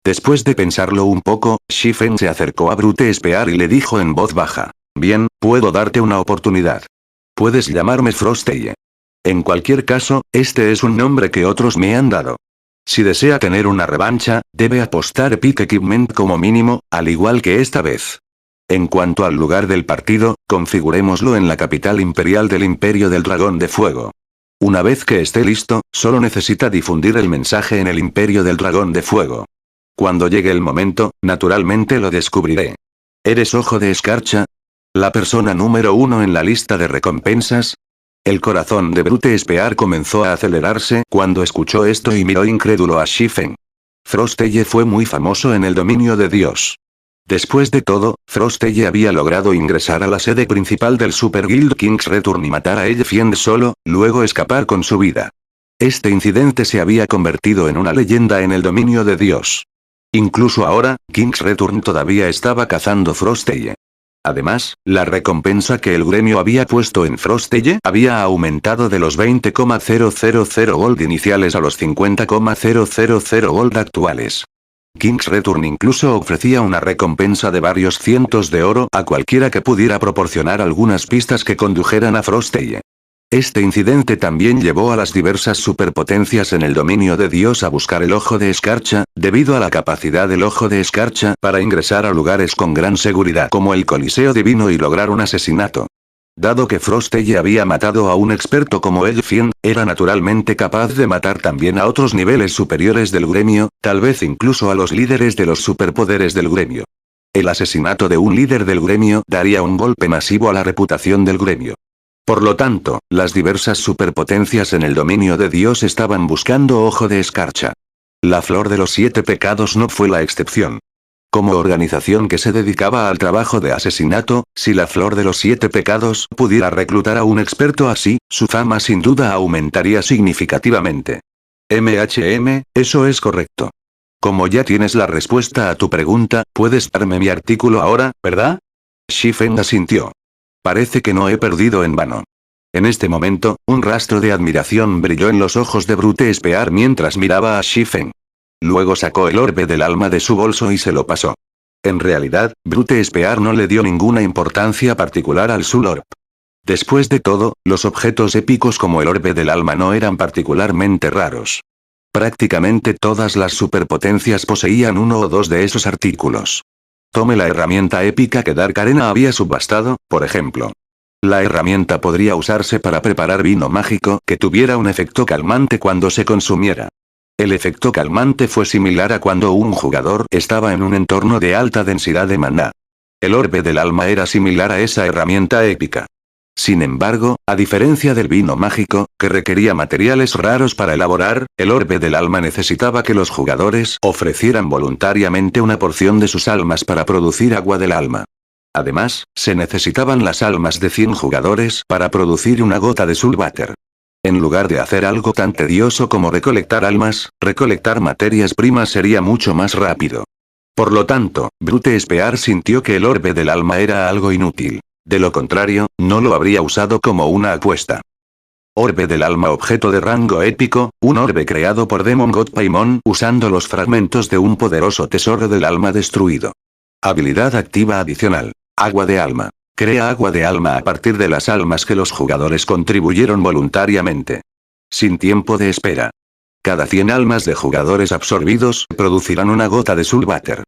Speaker 1: Después de pensarlo un poco, Shifen se acercó a Brute Spear y le dijo en voz baja: Bien, puedo darte una oportunidad. Puedes llamarme Frosteye. En cualquier caso, este es un nombre que otros me han dado. Si desea tener una revancha, debe apostar Epic Equipment como mínimo, al igual que esta vez. En cuanto al lugar del partido, configurémoslo en la capital imperial del Imperio del Dragón de Fuego. Una vez que esté listo, solo necesita difundir el mensaje en el Imperio del Dragón de Fuego. Cuando llegue el momento, naturalmente lo descubriré. ¿Eres Ojo de Escarcha? ¿La persona número 1 en la lista de recompensas? El corazón de Brute Spear comenzó a acelerarse cuando escuchó esto y miró incrédulo a Shifen. Frosteye fue muy famoso en el dominio de Dios. Después de todo, Frosteye había logrado ingresar a la sede principal del Super Guild King's Return y matar a Elfien solo, luego escapar con su vida. Este incidente se había convertido en una leyenda en el dominio de Dios. Incluso ahora, King's Return todavía estaba cazando Frosteye. Además, la recompensa que el gremio había puesto en Frosteye había aumentado de los 20,000 gold iniciales a los 50,000 gold actuales. King's Return incluso ofrecía una recompensa de varios cientos de oro a cualquiera que pudiera proporcionar algunas pistas que condujeran a Frosteye. Este incidente también llevó a las diversas superpotencias en el dominio de Dios a buscar el Ojo de Escarcha, debido a la capacidad del Ojo de Escarcha para ingresar a lugares con gran seguridad como el Coliseo Divino y lograr un asesinato. Dado que Frosteye había matado a un experto como Elfien, era naturalmente capaz de matar también a otros niveles superiores del gremio, tal vez incluso a los líderes de los superpoderes del gremio. El asesinato de un líder del gremio daría un golpe masivo a la reputación del gremio. Por lo tanto, las diversas superpotencias en el dominio de Dios estaban buscando Ojo de Escarcha. La Flor de los 7 Pecados no fue la excepción. Como organización que se dedicaba al trabajo de asesinato, si la Flor de los 7 Pecados pudiera reclutar a un experto así, su fama sin duda aumentaría significativamente. Eso es correcto. Como ya tienes la respuesta a tu pregunta, puedes darme mi artículo ahora, ¿verdad? Shifen asintió. Parece que no he perdido en vano. En este momento, un rastro de admiración brilló en los ojos de Brute Spear mientras miraba a Shifen. Luego sacó el orbe del alma de su bolso y se lo pasó. En realidad, Brute Spear no le dio ninguna importancia particular al Soul Orb. Después de todo, los objetos épicos como el orbe del alma no eran particularmente raros. Prácticamente todas las superpotencias poseían uno o dos de esos artículos. Tome la herramienta épica que Dark Arena había subastado, por ejemplo. La herramienta podría usarse para preparar vino mágico que tuviera un efecto calmante cuando se consumiera. El efecto calmante fue similar a cuando un jugador estaba en un entorno de alta densidad de maná. El orbe del alma era similar a esa herramienta épica. Sin embargo, a diferencia del vino mágico, que requería materiales raros para elaborar, el orbe del alma necesitaba que los jugadores ofrecieran voluntariamente una porción de sus almas para producir agua del alma. Además, se necesitaban las almas de 100 jugadores para producir una gota de Sulvater. En lugar de hacer algo tan tedioso como recolectar almas, recolectar materias primas sería mucho más rápido. Por lo tanto, Brute Spear sintió que el orbe del alma era algo inútil. De lo contrario, no lo habría usado como una apuesta. Orbe del alma, objeto de rango épico, un orbe creado por Demon God Paimon usando los fragmentos de un poderoso tesoro del alma destruido. Habilidad activa adicional. Agua de alma. Crea agua de alma a partir de las almas que los jugadores contribuyeron voluntariamente. Sin tiempo de espera. Cada 100 almas de jugadores absorbidos producirán una gota de Sulvater.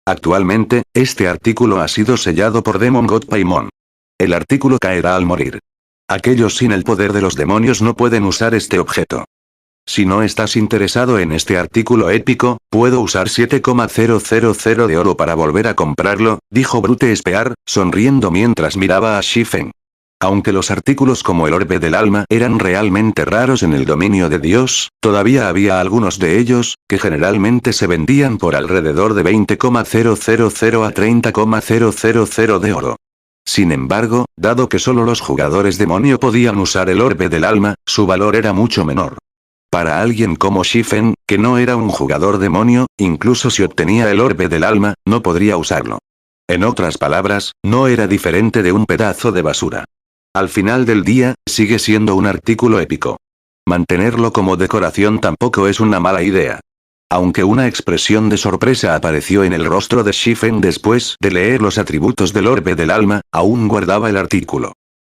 Speaker 1: Actualmente, este artículo ha sido sellado por Demon God Paimon. El artículo caerá al morir. Aquellos sin el poder de los demonios no pueden usar este objeto. Si no estás interesado en este artículo épico, puedo usar 7,000 de oro para volver a comprarlo, dijo Brute Spear, sonriendo mientras miraba a Shifen. Aunque los artículos como el orbe del alma eran realmente raros en el dominio de Dios, todavía había algunos de ellos, que generalmente se vendían por alrededor de 20,000 a 30,000 de oro. Sin embargo, dado que solo los jugadores demonio podían usar el orbe del alma, su valor era mucho menor. Para alguien como Shifen, que no era un jugador demonio, incluso si obtenía el orbe del alma, no podría usarlo. En otras palabras, no era diferente de un pedazo de basura. Al final del día, sigue siendo un artículo épico. Mantenerlo como decoración tampoco es una mala idea. Aunque una expresión de sorpresa apareció en el rostro de Shifen después de leer los atributos del orbe del alma, aún guardaba el artículo.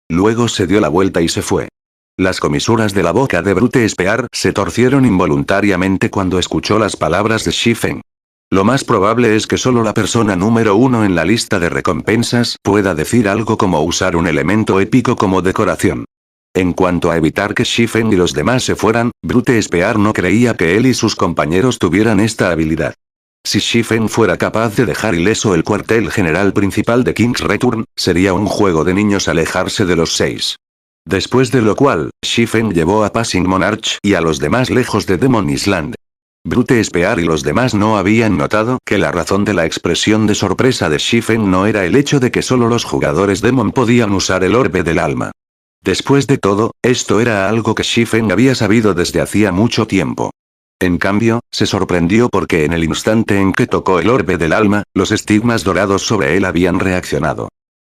Speaker 1: Luego se dio la vuelta y se fue. Las comisuras de la boca de Brute Spear se torcieron involuntariamente cuando escuchó las palabras de Shifen. Lo más probable es que solo la persona número 1 en la lista de recompensas pueda decir algo como usar un elemento épico como decoración. En cuanto a evitar que Shifen y los demás se fueran, Brute Spear no creía que él y sus compañeros tuvieran esta habilidad. Si Shifen fuera capaz de dejar ileso el cuartel general principal de King's Return, sería un juego de niños alejarse de los 6. Después de lo cual, Shifen llevó a Passing Monarch y a los demás lejos de Demon Island. Brute Spear y los demás no habían notado que la razón de la expresión de sorpresa de Shifen no era el hecho de que solo los jugadores Demon podían usar el orbe del alma. Después de todo, esto era algo que Shifen había sabido desde hacía mucho tiempo. En cambio, se sorprendió porque en el instante en que tocó el orbe del alma, los estigmas dorados sobre él habían reaccionado.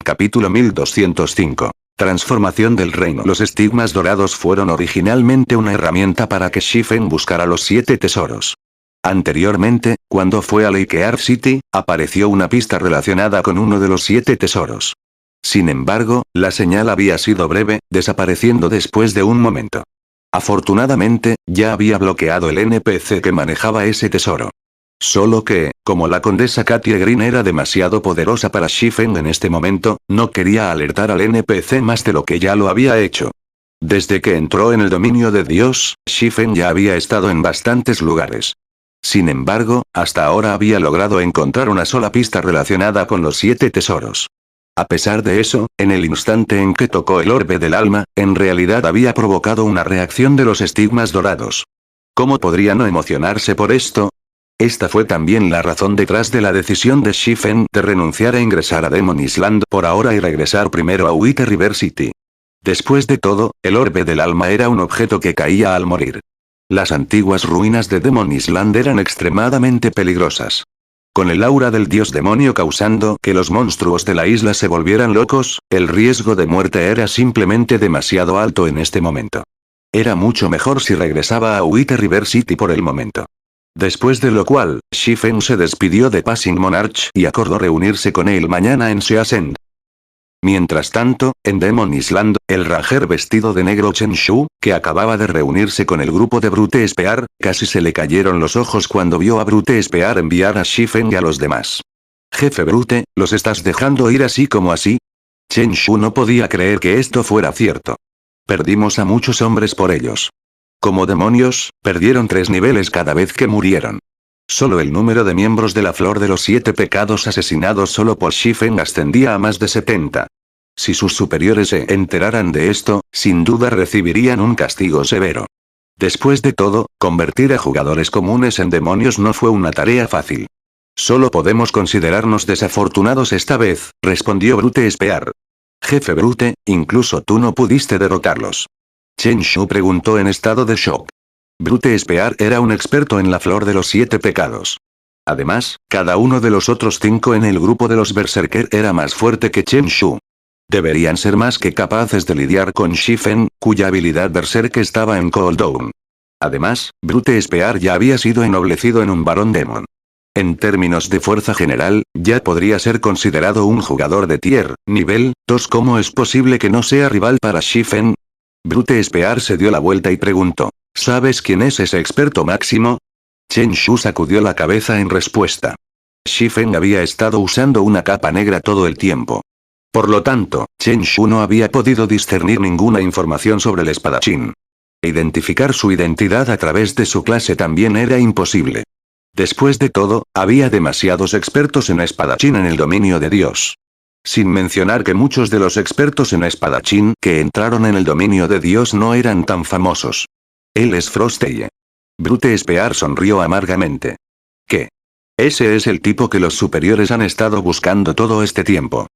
Speaker 1: Capítulo 1205. Transformación del reino. Los estigmas dorados fueron originalmente una herramienta para que Shifen buscara los 7 tesoros. Anteriormente, cuando fue a Lakear City, apareció una pista relacionada con uno de los 7 tesoros. Sin embargo, la señal había sido breve, desapareciendo después de un momento. Afortunadamente, ya había bloqueado el NPC que manejaba ese tesoro. Solo que, como la condesa Katia Green era demasiado poderosa para Shifen en este momento, no quería alertar al NPC más de lo que ya lo había hecho. Desde que entró en el dominio de Dios, Shifen ya había estado en bastantes lugares. Sin embargo, hasta ahora había logrado encontrar una sola pista relacionada con los 7 tesoros. A pesar de eso, en el instante en que tocó el orbe del alma, en realidad había provocado una reacción de los estigmas dorados. ¿Cómo podría no emocionarse por esto? Esta fue también la razón detrás de la decisión de Shifen de renunciar a ingresar a Demon Island por ahora y regresar primero a White River City. Después de todo, el orbe del alma era un objeto que caía al morir. Las antiguas ruinas de Demon Island eran extremadamente peligrosas. Con el aura del dios demonio causando que los monstruos de la isla se volvieran locos, el riesgo de muerte era simplemente demasiado alto en este momento. Era mucho mejor si regresaba a White River City por el momento. Después de lo cual, Shifen se despidió de Passing Monarch y acordó reunirse con él mañana en Seasend. Mientras tanto, en Demon Island, el ranger vestido de negro Chen Shu, que acababa de reunirse con el grupo de Brute Spear, casi se le cayeron los ojos cuando vio a Brute Spear enviar a Shifen y a los demás. Jefe Brute, ¿los estás dejando ir así como así? Chen Shu no podía creer que esto fuera cierto. Perdimos a muchos hombres por ellos. Como demonios, perdieron 3 niveles cada vez que murieron. Solo el número de miembros de la Flor de los 7 Pecados asesinados solo por Shifen ascendía a más de 70. Si sus superiores se enteraran de esto, sin duda recibirían un castigo severo. Después de todo, convertir a jugadores comunes en demonios no fue una tarea fácil. Solo podemos considerarnos desafortunados esta vez, respondió Brute Spear. Jefe Brute, incluso tú no pudiste derrotarlos. Chen Shu preguntó en estado de shock. Brute Spear era un experto en la flor de los 7 pecados. Además, cada uno de los otros 5 en el grupo de los Berserker era más fuerte que Chen Shu. Deberían ser más que capaces de lidiar con Shifen, cuya habilidad Berserk estaba en cooldown. Además, Brute Spear ya había sido ennoblecido en un Barón Demon. En términos de fuerza general, ya podría ser considerado un jugador de tier, nivel 2. ¿Cómo es posible que no sea rival para Shifen? Brute Spear se dio la vuelta y preguntó, ¿sabes quién es ese experto máximo? Chen Shu sacudió la cabeza en respuesta. Shifen había estado usando una capa negra todo el tiempo. Por lo tanto, Chen Shu no había podido discernir ninguna información sobre el espadachín. Identificar su identidad a través de su clase también era imposible. Después de todo, había demasiados expertos en espadachín en el dominio de Dios. Sin mencionar que muchos de los expertos en espadachín que entraron en el dominio de Dios no eran tan famosos. Él es Frosteye. Brute Spear sonrió amargamente. ¿Qué? Ese es el tipo que los superiores han estado buscando todo este tiempo.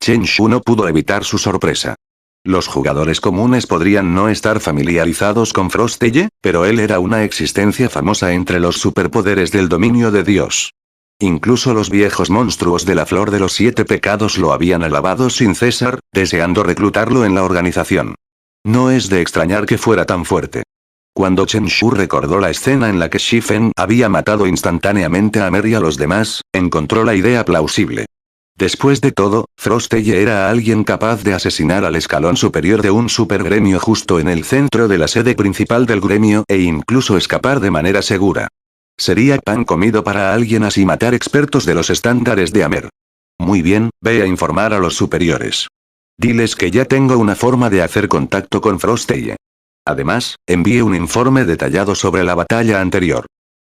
Speaker 1: Chen Shu no pudo evitar su sorpresa. Los jugadores comunes podrían no estar familiarizados con Frosteye, pero él era una existencia famosa entre los superpoderes del dominio de Dios. Incluso los viejos monstruos de la flor de los 7 pecados lo habían alabado sin cesar, deseando reclutarlo en la organización. No es de extrañar que fuera tan fuerte. Cuando Chen Shu recordó la escena en la que Shifen había matado instantáneamente a Mer y a los demás, encontró la idea plausible. Después de todo, Frosteye era alguien capaz de asesinar al escalón superior de un supergremio justo en el centro de la sede principal del gremio e incluso escapar de manera segura. Sería pan comido para alguien así matar expertos de los estándares de Amer. Muy bien, ve a informar a los superiores. Diles que ya tengo una forma de hacer contacto con Frosteye. Además, envíe un informe detallado sobre la batalla anterior.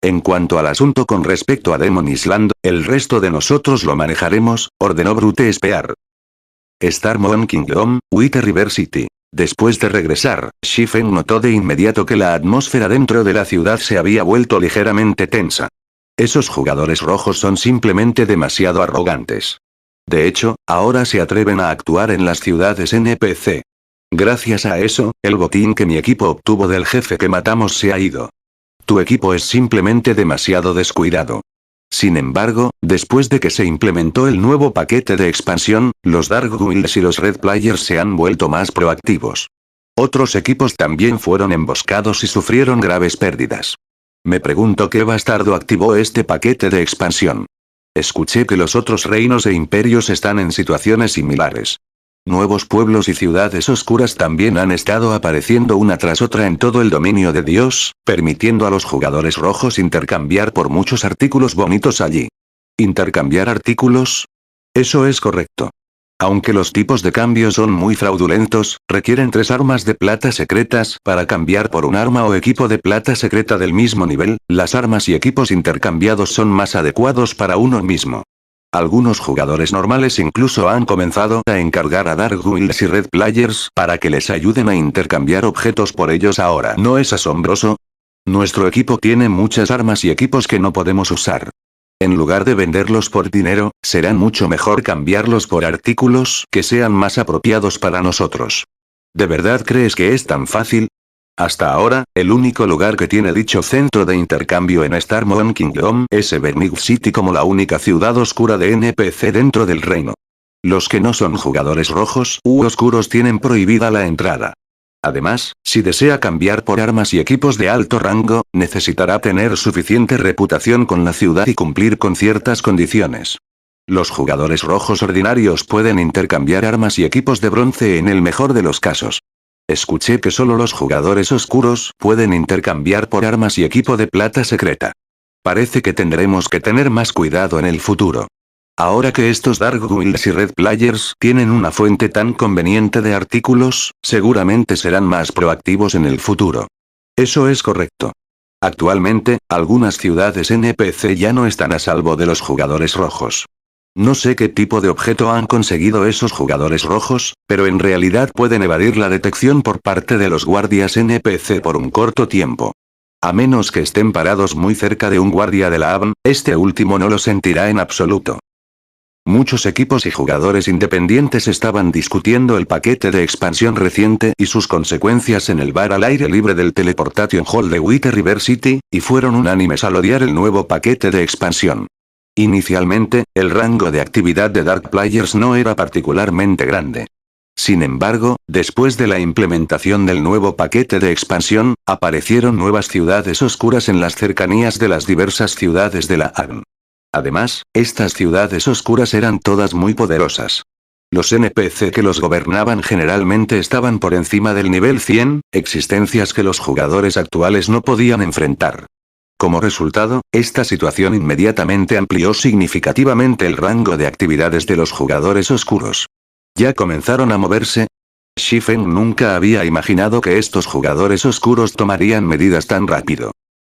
Speaker 1: En cuanto al asunto con respecto a Demon Island, el resto de nosotros lo manejaremos, ordenó Brute Spear. Star Moon Kingdom, Wither River City. Después de regresar, Shifen notó de inmediato que la atmósfera dentro de la ciudad se había vuelto ligeramente tensa. Esos jugadores rojos son simplemente demasiado arrogantes. De hecho, ahora se atreven a actuar en las ciudades NPC. Gracias a eso, el botín que mi equipo obtuvo del jefe que matamos se ha ido. Tu equipo es simplemente demasiado descuidado. Sin embargo, después de que se implementó el nuevo paquete de expansión, los Dark Guilds y los Red Players se han vuelto más proactivos. Otros equipos también fueron emboscados y sufrieron graves pérdidas. Me pregunto qué bastardo activó este paquete de expansión. Escuché que los otros reinos e imperios están en situaciones similares. Nuevos pueblos y ciudades oscuras también han estado apareciendo una tras otra en todo el dominio de Dios, permitiendo a los jugadores rojos intercambiar por muchos artículos bonitos allí. ¿Intercambiar artículos? Eso es correcto. Aunque los tipos de cambio son muy fraudulentos, requieren 3 armas de plata secretas para cambiar por un arma o equipo de plata secreta del mismo nivel. Las armas y equipos intercambiados son más adecuados para uno mismo. Algunos jugadores normales incluso han comenzado a encargar a Dark Guilds y Red Players para que les ayuden a intercambiar objetos por ellos ahora. ¿No es asombroso? Nuestro equipo tiene muchas armas y equipos que no podemos usar. En lugar de venderlos por dinero, será mucho mejor cambiarlos por artículos que sean más apropiados para nosotros. ¿De verdad crees que es tan fácil? Hasta ahora, el único lugar que tiene dicho centro de intercambio en Star Moon Kingdom es Evernig City como la única ciudad oscura de NPC dentro del reino. Los que no son jugadores rojos u oscuros tienen prohibida la entrada. Además, si desea cambiar por armas y equipos de alto rango, necesitará tener suficiente reputación con la ciudad y cumplir con ciertas condiciones. Los jugadores rojos ordinarios pueden intercambiar armas y equipos de bronce en el mejor de los casos. Escuché que solo los jugadores oscuros pueden intercambiar por armas y equipo de plata secreta. Parece que tendremos que tener más cuidado en el futuro. Ahora que estos Dark Guilds y Red Players tienen una fuente tan conveniente de artículos, seguramente serán más proactivos en el futuro. Eso es correcto. Actualmente, algunas ciudades NPC ya no están a salvo de los jugadores rojos. No sé qué tipo de objeto han conseguido esos jugadores rojos, pero en realidad pueden evadir la detección por parte de los guardias NPC por un corto tiempo. A menos que estén parados muy cerca de un guardia de la AVN, este último no lo sentirá en absoluto. Muchos equipos y jugadores independientes estaban discutiendo el paquete de expansión reciente y sus consecuencias en el bar al aire libre del Teleportation Hall de White River City, y fueron unánimes al odiar el nuevo paquete de expansión. Inicialmente, el rango de actividad de Dark Players no era particularmente grande. Sin embargo, después de la implementación del nuevo paquete de expansión, aparecieron nuevas ciudades oscuras en las cercanías de las diversas ciudades de la AVN. Además, estas ciudades oscuras eran todas muy poderosas. Los NPC que los gobernaban generalmente estaban por encima del nivel 100, existencias que los jugadores actuales no podían enfrentar. Como resultado, esta situación inmediatamente amplió significativamente el rango de actividades de los jugadores oscuros. ¿Ya comenzaron a moverse? Shifen nunca había imaginado que estos jugadores oscuros tomarían medidas tan rápido.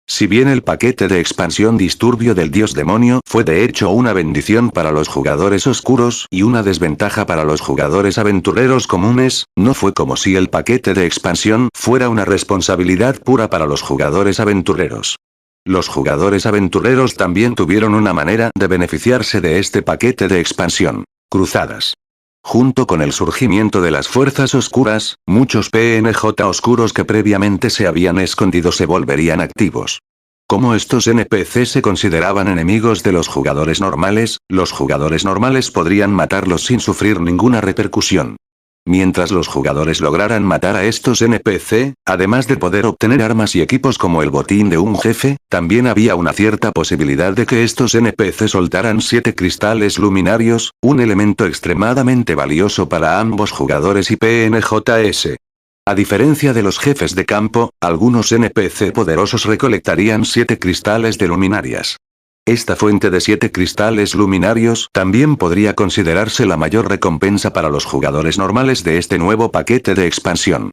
Speaker 1: Si bien el paquete de expansión Disturbio del Dios Demonio fue de hecho una bendición para los jugadores oscuros y una desventaja para los jugadores aventureros comunes, no fue como si el paquete de expansión fuera una responsabilidad pura para los jugadores aventureros. Los jugadores aventureros también tuvieron una manera de beneficiarse de este paquete de expansión: cruzadas. Junto con el surgimiento de las fuerzas oscuras, muchos PNJ oscuros que previamente se habían escondido se volverían activos. Como estos NPC se consideraban enemigos de los jugadores normales, los jugadores normales podrían matarlos sin sufrir ninguna repercusión. Mientras los jugadores lograran matar a estos NPC, además de poder obtener armas y equipos como el botín de un jefe, también había una cierta posibilidad de que estos NPC soltaran 7 cristales luminarios, un elemento extremadamente valioso para ambos jugadores y PNJS. A diferencia de los jefes de campo, algunos NPC poderosos recolectarían 7 cristales de luminarias. Esta fuente de 7 cristales luminarios también podría considerarse la mayor recompensa para los jugadores normales de este nuevo paquete de expansión.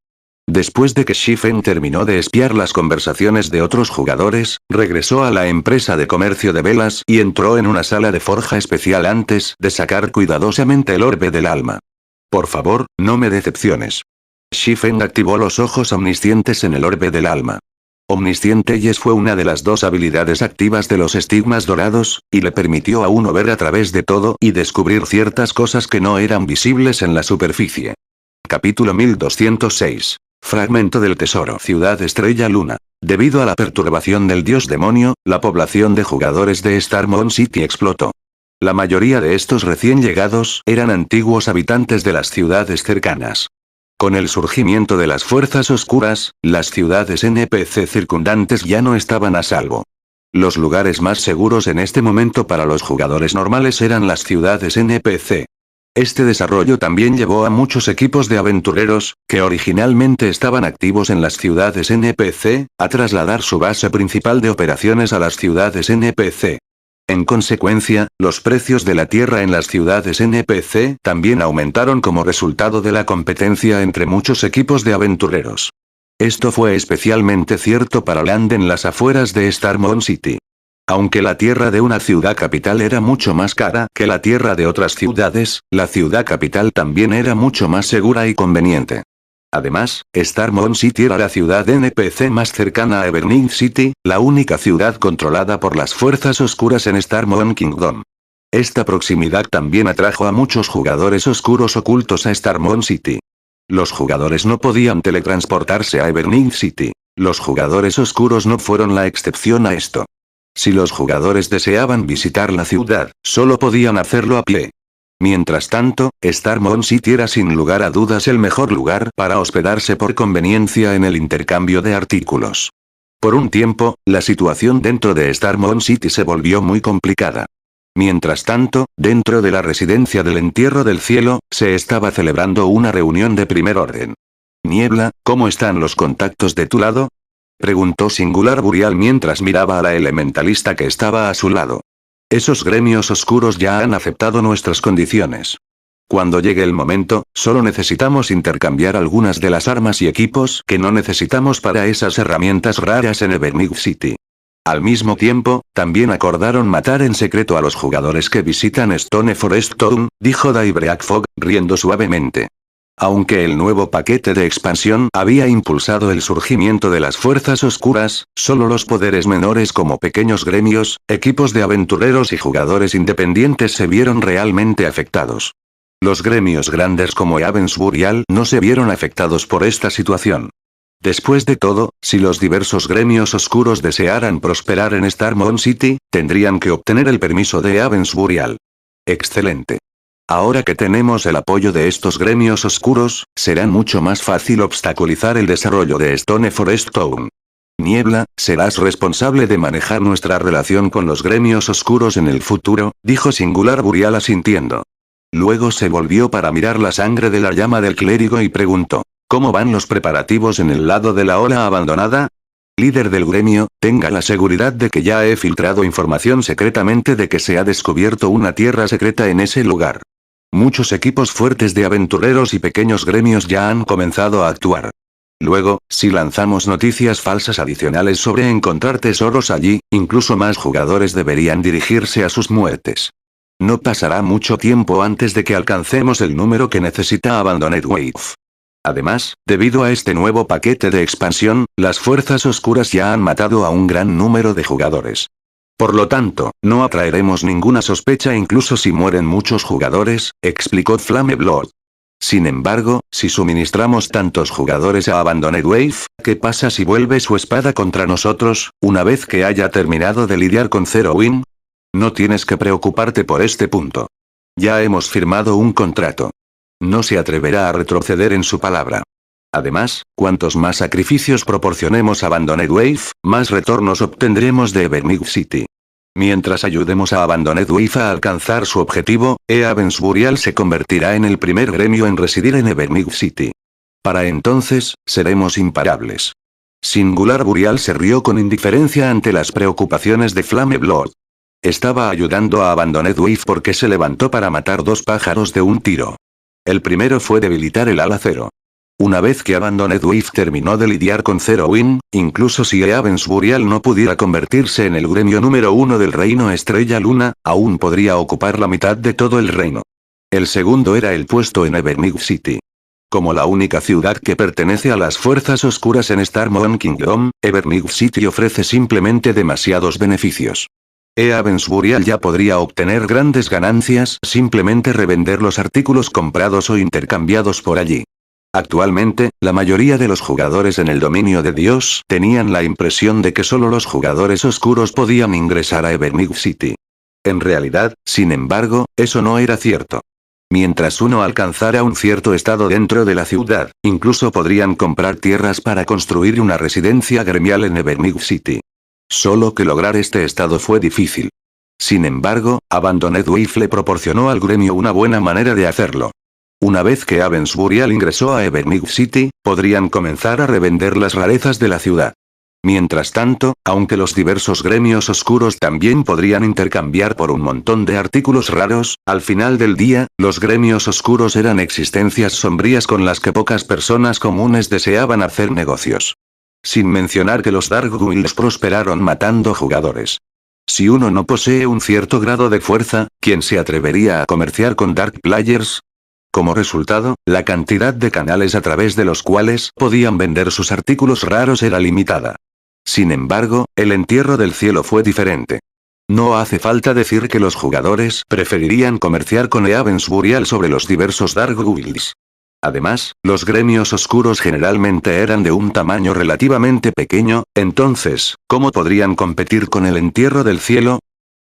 Speaker 1: Después de que Shifen terminó de espiar las conversaciones de otros jugadores, regresó a la empresa de comercio de velas y entró en una sala de forja especial antes de sacar cuidadosamente el orbe del alma. Por favor, no me decepciones. Shifen activó los ojos omniscientes en el orbe del alma. Omniscientes fue una de las 2 habilidades activas de los estigmas dorados, y le permitió a uno ver a través de todo y descubrir ciertas cosas que no eran visibles en la superficie. Capítulo 1206. Fragmento del tesoro. Ciudad Estrella Luna. Debido a la perturbación del dios demonio, la población de jugadores de Star Moon City explotó. La mayoría de estos recién llegados eran antiguos habitantes de las ciudades cercanas. Con el surgimiento de las fuerzas oscuras, las ciudades NPC circundantes ya no estaban a salvo. Los lugares más seguros en este momento para los jugadores normales eran las ciudades NPC. Este desarrollo también llevó a muchos equipos de aventureros, que originalmente estaban activos en las ciudades NPC, a trasladar su base principal de operaciones a las ciudades NPC. En consecuencia, los precios de la tierra en las ciudades NPC también aumentaron como resultado de la competencia entre muchos equipos de aventureros. Esto fue especialmente cierto para Land en las afueras de Star Moon City. Aunque la tierra de una ciudad capital era mucho más cara que la tierra de otras ciudades, la ciudad capital también era mucho más segura y conveniente. Además, Star Moon City era la ciudad NPC más cercana a Everning City, la única ciudad controlada por las fuerzas oscuras en Star Moon Kingdom. Esta proximidad también atrajo a muchos jugadores oscuros ocultos a Star Moon City. Los jugadores no podían teletransportarse a Everning City. Los jugadores oscuros no fueron la excepción a esto. Si los jugadores deseaban visitar la ciudad, solo podían hacerlo a pie. Mientras tanto, Star Moon City era sin lugar a dudas el mejor lugar para hospedarse por conveniencia en el intercambio de artículos. Por un tiempo, la situación dentro de Star Moon City se volvió muy complicada. Mientras tanto, dentro de la residencia del Entierro del Cielo, se estaba celebrando una reunión de primer orden. Niebla, ¿cómo están los contactos de tu lado?, preguntó Singular Burial mientras miraba a la elementalista que estaba a su lado. Esos gremios oscuros ya han aceptado nuestras condiciones. Cuando llegue el momento, solo necesitamos intercambiar algunas de las armas y equipos que no necesitamos para esas herramientas raras en Everning City. Al mismo tiempo, también acordaron matar en secreto a los jugadores que visitan Stone Forest Town, dijo Daybreak Fog, riendo suavemente. Aunque el nuevo paquete de expansión había impulsado el surgimiento de las fuerzas oscuras, solo los poderes menores como pequeños gremios, equipos de aventureros y jugadores independientes se vieron realmente afectados. Los gremios grandes como Avens Burial no se vieron afectados por esta situación. Después de todo, si los diversos gremios oscuros desearan prosperar en Starmount City, tendrían que obtener el permiso de Avens Burial. Excelente. Ahora que tenemos el apoyo de estos gremios oscuros, será mucho más fácil obstaculizar el desarrollo de Stone Forest Town. Niebla, serás responsable de manejar nuestra relación con los gremios oscuros en el futuro, dijo Singular Burial asintiendo. Luego se volvió para mirar la sangre de la llama del clérigo y preguntó, ¿cómo van los preparativos en el lado de la ola abandonada? Líder del gremio, tenga la seguridad de que ya he filtrado información secretamente de que se ha descubierto una tierra secreta en ese lugar. Muchos equipos fuertes de aventureros y pequeños gremios ya han comenzado a actuar. Luego, si lanzamos noticias falsas adicionales sobre encontrar tesoros allí, incluso más jugadores deberían dirigirse a sus muertes. No pasará mucho tiempo antes de que alcancemos el número que necesita Abandoned Wave. Además, debido a este nuevo paquete de expansión, las fuerzas oscuras ya han matado a un gran número de jugadores. Por lo tanto, no atraeremos ninguna sospecha incluso si mueren muchos jugadores, explicó Flameblood. Sin embargo, si suministramos tantos jugadores a Abandoned Wave, ¿qué pasa si vuelve su espada contra nosotros, una vez que haya terminado de lidiar con Zero Win? No tienes que preocuparte por este punto. Ya hemos firmado un contrato. No se atreverá a retroceder en su palabra. Además, cuantos más sacrificios proporcionemos a Abandoned Wave, más retornos obtendremos de Evermead City. Mientras ayudemos a Abandoned Wave a alcanzar su objetivo, Avens Burial se convertirá en el primer gremio en residir en Evermead City. Para entonces, seremos imparables. Singular Burial se rió con indiferencia ante las preocupaciones de Flameblood. Estaba ayudando a Abandoned Wave porque se levantó para matar dos pájaros de un tiro. El primero fue debilitar el ala cero. Una vez que Abandoned Wave terminó de lidiar con Zero Win, incluso si Avens Burial no pudiera convertirse en el gremio número 1 del reino Estrella Luna, aún podría ocupar la mitad de todo el reino. El segundo era el puesto en Evermead City. Como la única ciudad que pertenece a las fuerzas oscuras en Starmount Kingdom, Evermead City ofrece simplemente demasiados beneficios. Avens Burial ya podría obtener grandes ganancias simplemente revender los artículos comprados o intercambiados por allí. Actualmente, la mayoría de los jugadores en el dominio de Dios tenían la impresión de que solo los jugadores oscuros podían ingresar a Evermead City. En realidad, sin embargo, eso no era cierto. Mientras uno alcanzara un cierto estado dentro de la ciudad, incluso podrían comprar tierras para construir una residencia gremial en Evermead City. Solo que lograr este estado fue difícil. Sin embargo, Abandoned Wave le proporcionó al gremio una buena manera de hacerlo. Una vez que Avens Burial ingresó a Evermead City, podrían comenzar a revender las rarezas de la ciudad. Mientras tanto, aunque los diversos gremios oscuros también podrían intercambiar por un montón de artículos raros, al final del día, los gremios oscuros eran existencias sombrías con las que pocas personas comunes deseaban hacer negocios. Sin mencionar que los Dark Guilds prosperaron matando jugadores. Si uno no posee un cierto grado de fuerza, ¿quién se atrevería a comerciar con Dark Players? Como resultado, la cantidad de canales a través de los cuales podían vender sus artículos raros era limitada. Sin embargo, el entierro del cielo fue diferente. No hace falta decir que los jugadores preferirían comerciar con Avens Burial sobre los diversos Dark Guilds. Además, los gremios oscuros generalmente eran de un tamaño relativamente pequeño, entonces, ¿cómo podrían competir con el entierro del cielo?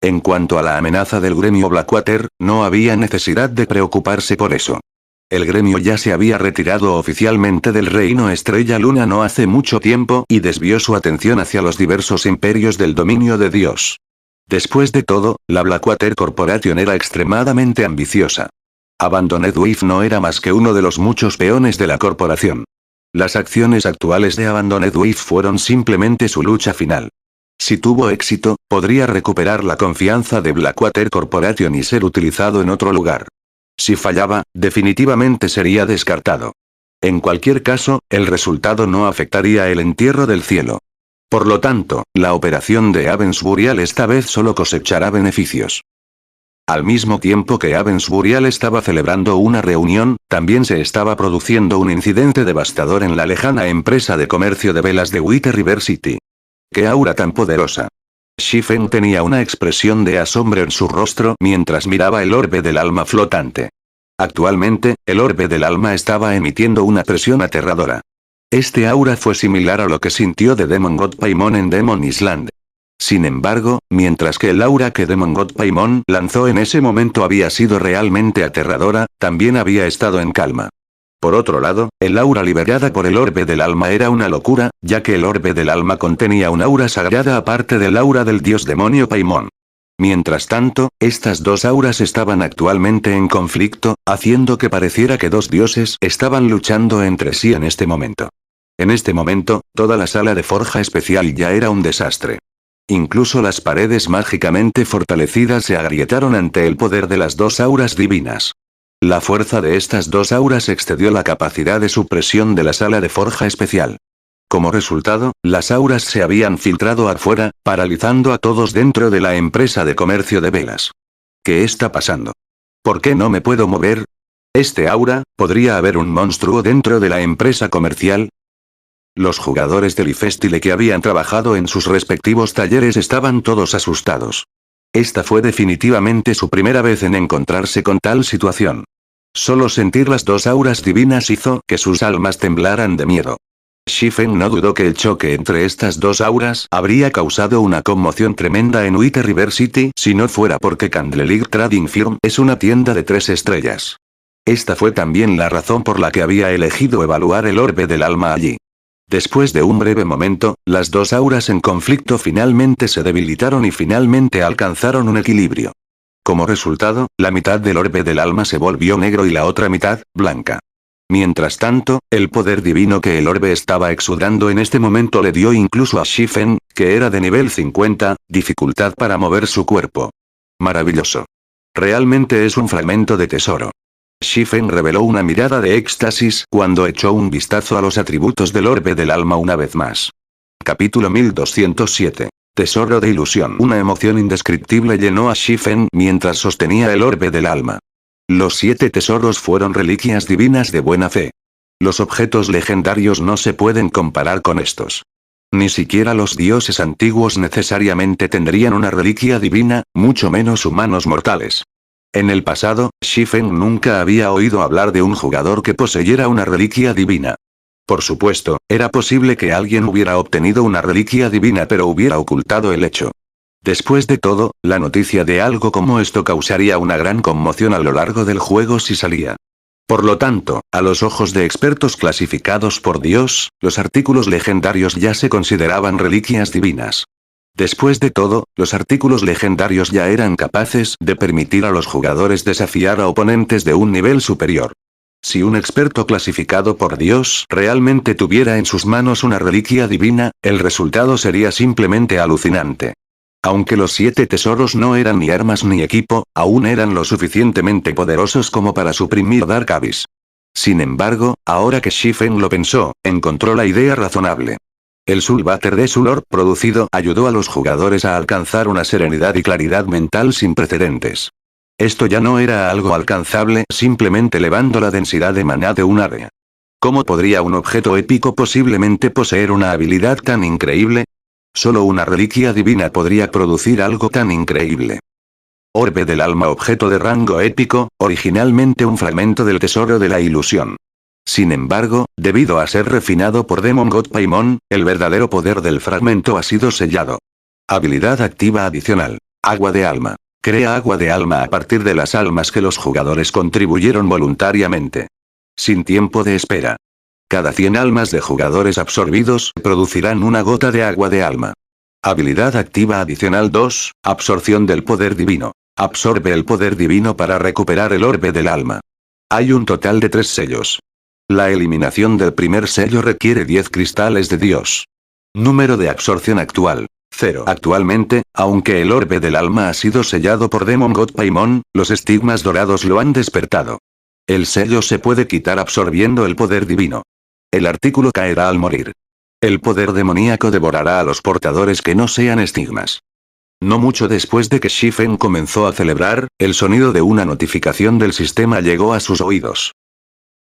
Speaker 1: En cuanto a la amenaza del gremio Blackwater, no había necesidad de preocuparse por eso. El gremio ya se había retirado oficialmente del reino Estrella Luna no hace mucho tiempo y desvió su atención hacia los diversos imperios del dominio de Dios. Después de todo, la Blackwater Corporation era extremadamente ambiciosa. Abandoned Wave no era más que uno de los muchos peones de la corporación. Las acciones actuales de Abandoned Wave fueron simplemente su lucha final. Si tuvo éxito, podría recuperar la confianza de Blackwater Corporation y ser utilizado en otro lugar. Si fallaba, definitivamente sería descartado. En cualquier caso, el resultado no afectaría el entierro del cielo. Por lo tanto, la operación de Avensburial esta vez solo cosechará beneficios. Al mismo tiempo que Avensburial estaba celebrando una reunión, también se estaba produciendo un incidente devastador en la lejana empresa de comercio de velas de White River City. ¡Qué aura tan poderosa! Shifen tenía una expresión de asombro en su rostro mientras miraba el orbe del alma flotante. Actualmente, el orbe del alma estaba emitiendo una presión aterradora. Este aura fue similar a lo que sintió de Demon God Paimon en Demon Island. Sin embargo, mientras que el aura que Demon God Paimon lanzó en ese momento había sido realmente aterradora, también había estado en calma. Por otro lado, el aura liberada por el orbe del alma era una locura, ya que el orbe del alma contenía un aura sagrada aparte del aura del dios demonio Paimon. Mientras tanto, estas dos auras estaban actualmente en conflicto, haciendo que pareciera que dos dioses estaban luchando entre sí en este momento. En este momento, toda la sala de forja especial ya era un desastre. Incluso las paredes mágicamente fortalecidas se agrietaron ante el poder de las dos auras divinas. La fuerza de estas dos auras excedió la capacidad de supresión de la sala de forja especial. Como resultado, las auras se habían filtrado afuera, paralizando a todos dentro de la empresa de comercio de velas. ¿Qué está pasando? ¿Por qué no me puedo mover? ¿Este aura? ¿Podría haber un monstruo dentro de la empresa comercial? Los jugadores del Ifestile que habían trabajado en sus respectivos talleres estaban todos asustados. Esta fue definitivamente su primera vez en encontrarse con tal situación. Solo sentir las dos auras divinas hizo que sus almas temblaran de miedo. Shifen no dudó que el choque entre estas dos auras habría causado una conmoción tremenda en White River City si no fuera porque Candleligh Trading Firm es una tienda de 3 estrellas. Esta fue también la razón por la que había elegido evaluar el orbe del alma allí. Después de un breve momento, las dos auras en conflicto finalmente se debilitaron y finalmente alcanzaron un equilibrio. Como resultado, la mitad del orbe del alma se volvió negro y la otra mitad, blanca. Mientras tanto, el poder divino que el orbe estaba exudando en este momento le dio incluso a Shifen, que era de nivel 50, dificultad para mover su cuerpo. Maravilloso. Realmente es un fragmento de tesoro. Shifen reveló una mirada de éxtasis cuando echó un vistazo a los atributos del orbe del alma una vez más. Capítulo 1207. Tesoro de ilusión. Una emoción indescriptible llenó a Shifen mientras sostenía el orbe del alma. Los 7 tesoros fueron reliquias divinas de buena fe. Los objetos legendarios no se pueden comparar con estos. Ni siquiera los dioses antiguos necesariamente tendrían una reliquia divina, mucho menos humanos mortales. En el pasado, Shifen nunca había oído hablar de un jugador que poseyera una reliquia divina. Por supuesto, era posible que alguien hubiera obtenido una reliquia divina pero hubiera ocultado el hecho. Después de todo, la noticia de algo como esto causaría una gran conmoción a lo largo del juego si salía. Por lo tanto, a los ojos de expertos clasificados por Dios, los artículos legendarios ya se consideraban reliquias divinas. Después de todo, los artículos legendarios ya eran capaces de permitir a los jugadores desafiar a oponentes de un nivel superior. Si un experto clasificado por Dios realmente tuviera en sus manos una reliquia divina, el resultado sería simplemente alucinante. Aunque los 7 tesoros no eran ni armas ni equipo, aún eran lo suficientemente poderosos como para suprimir Dark Abyss. Sin embargo, ahora que Shifen lo pensó, encontró la idea razonable. El Soul Butter de Sulor producido ayudó a los jugadores a alcanzar una serenidad y claridad mental sin precedentes. Esto ya no era algo alcanzable simplemente elevando la densidad de maná de un área. ¿Cómo podría un objeto épico posiblemente poseer una habilidad tan increíble? Solo una reliquia divina podría producir algo tan increíble. Orbe del alma, objeto de rango épico, originalmente un fragmento del tesoro de la ilusión. Sin embargo, debido a ser refinado por Demon God Paimon, el verdadero poder del fragmento ha sido sellado. Habilidad activa adicional. Agua de alma. Crea agua de alma a partir de las almas que los jugadores contribuyeron voluntariamente. Sin tiempo de espera. Cada 100 almas de jugadores absorbidos producirán una gota de agua de alma. Habilidad activa adicional 2, absorción del poder divino. Absorbe el poder divino para recuperar el orbe del alma. Hay un total de 3 sellos. La eliminación del primer sello requiere 10 cristales de Dios. Número de absorción actual. 0. Actualmente, aunque el orbe del alma ha sido sellado por Demon God Paimon, los estigmas dorados lo han despertado. El sello se puede quitar absorbiendo el poder divino. El artículo caerá al morir. El poder demoníaco devorará a los portadores que no sean estigmas. No mucho después de que Shifen comenzó a celebrar, el sonido de una notificación del sistema llegó a sus oídos.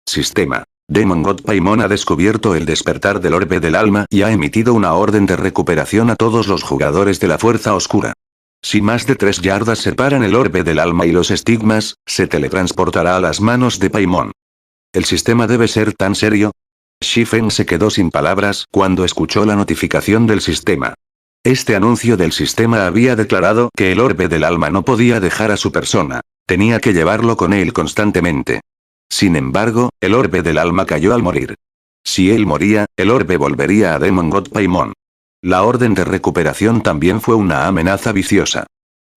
Speaker 1: Sistema. Demon God Paimon ha descubierto el despertar del orbe del alma y ha emitido una orden de recuperación a todos los jugadores de la fuerza oscura. Si más de 3 yardas separan el orbe del alma y los estigmas, se teletransportará a las manos de Paimon. ¿El sistema debe ser tan serio? Shifen se quedó sin palabras cuando escuchó la notificación del sistema. Este anuncio del sistema había declarado que el orbe del alma no podía dejar a su persona. Tenía que llevarlo con él constantemente. Sin embargo, el orbe del alma cayó al morir. Si él moría, el orbe volvería a Demon God Paimon. La orden de recuperación también fue una amenaza viciosa.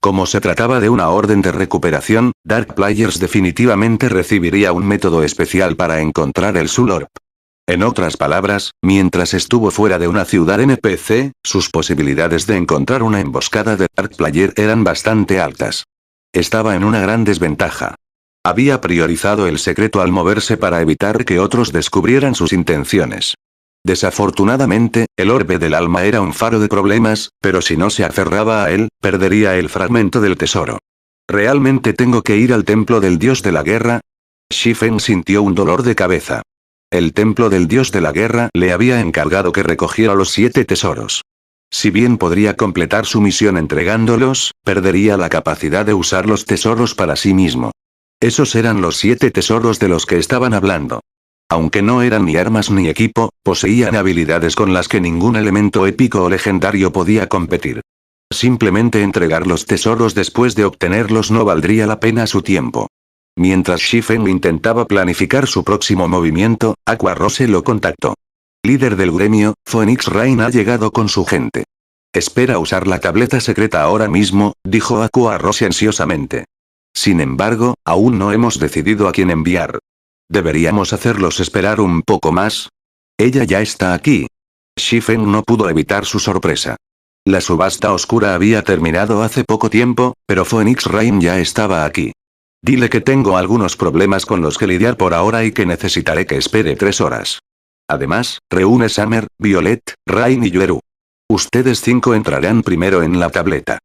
Speaker 1: Como se trataba de una orden de recuperación, Dark Players definitivamente recibiría un método especial para encontrar el Soul Orb. En otras palabras, mientras estuvo fuera de una ciudad NPC, sus posibilidades de encontrar una emboscada de Dark Player eran bastante altas. Estaba en una gran desventaja. Había priorizado el secreto al moverse para evitar que otros descubrieran sus intenciones. Desafortunadamente, el orbe del alma era un faro de problemas, pero si no se aferraba a él, perdería el fragmento del tesoro. ¿Realmente tengo que ir al templo del dios de la guerra? Shifen sintió un dolor de cabeza. El templo del dios de la guerra le había encargado que recogiera los 7 tesoros. Si bien podría completar su misión entregándolos, perdería la capacidad de usar los tesoros para sí mismo. Esos eran los 7 tesoros de los que estaban hablando. Aunque no eran ni armas ni equipo, poseían habilidades con las que ningún elemento épico o legendario podía competir. Simplemente entregar los tesoros después de obtenerlos no valdría la pena su tiempo. Mientras Shifen intentaba planificar su próximo movimiento, Aqua Rose lo contactó. Líder del gremio, Phoenix Rain ha llegado con su gente. Espera usar la tableta secreta ahora mismo, dijo Aqua Rose ansiosamente. Sin embargo, aún no hemos decidido a quién enviar. ¿Deberíamos hacerlos esperar un poco más? Ella ya está aquí. Shifen no pudo evitar su sorpresa. La subasta oscura había terminado hace poco tiempo, pero Phoenix Rain ya estaba aquí. Dile que tengo algunos problemas con los que lidiar por ahora y que necesitaré que espere 3 horas. Además, reúne Summer, Violet, Rain y Yueru. Ustedes 5 entrarán primero en la tableta.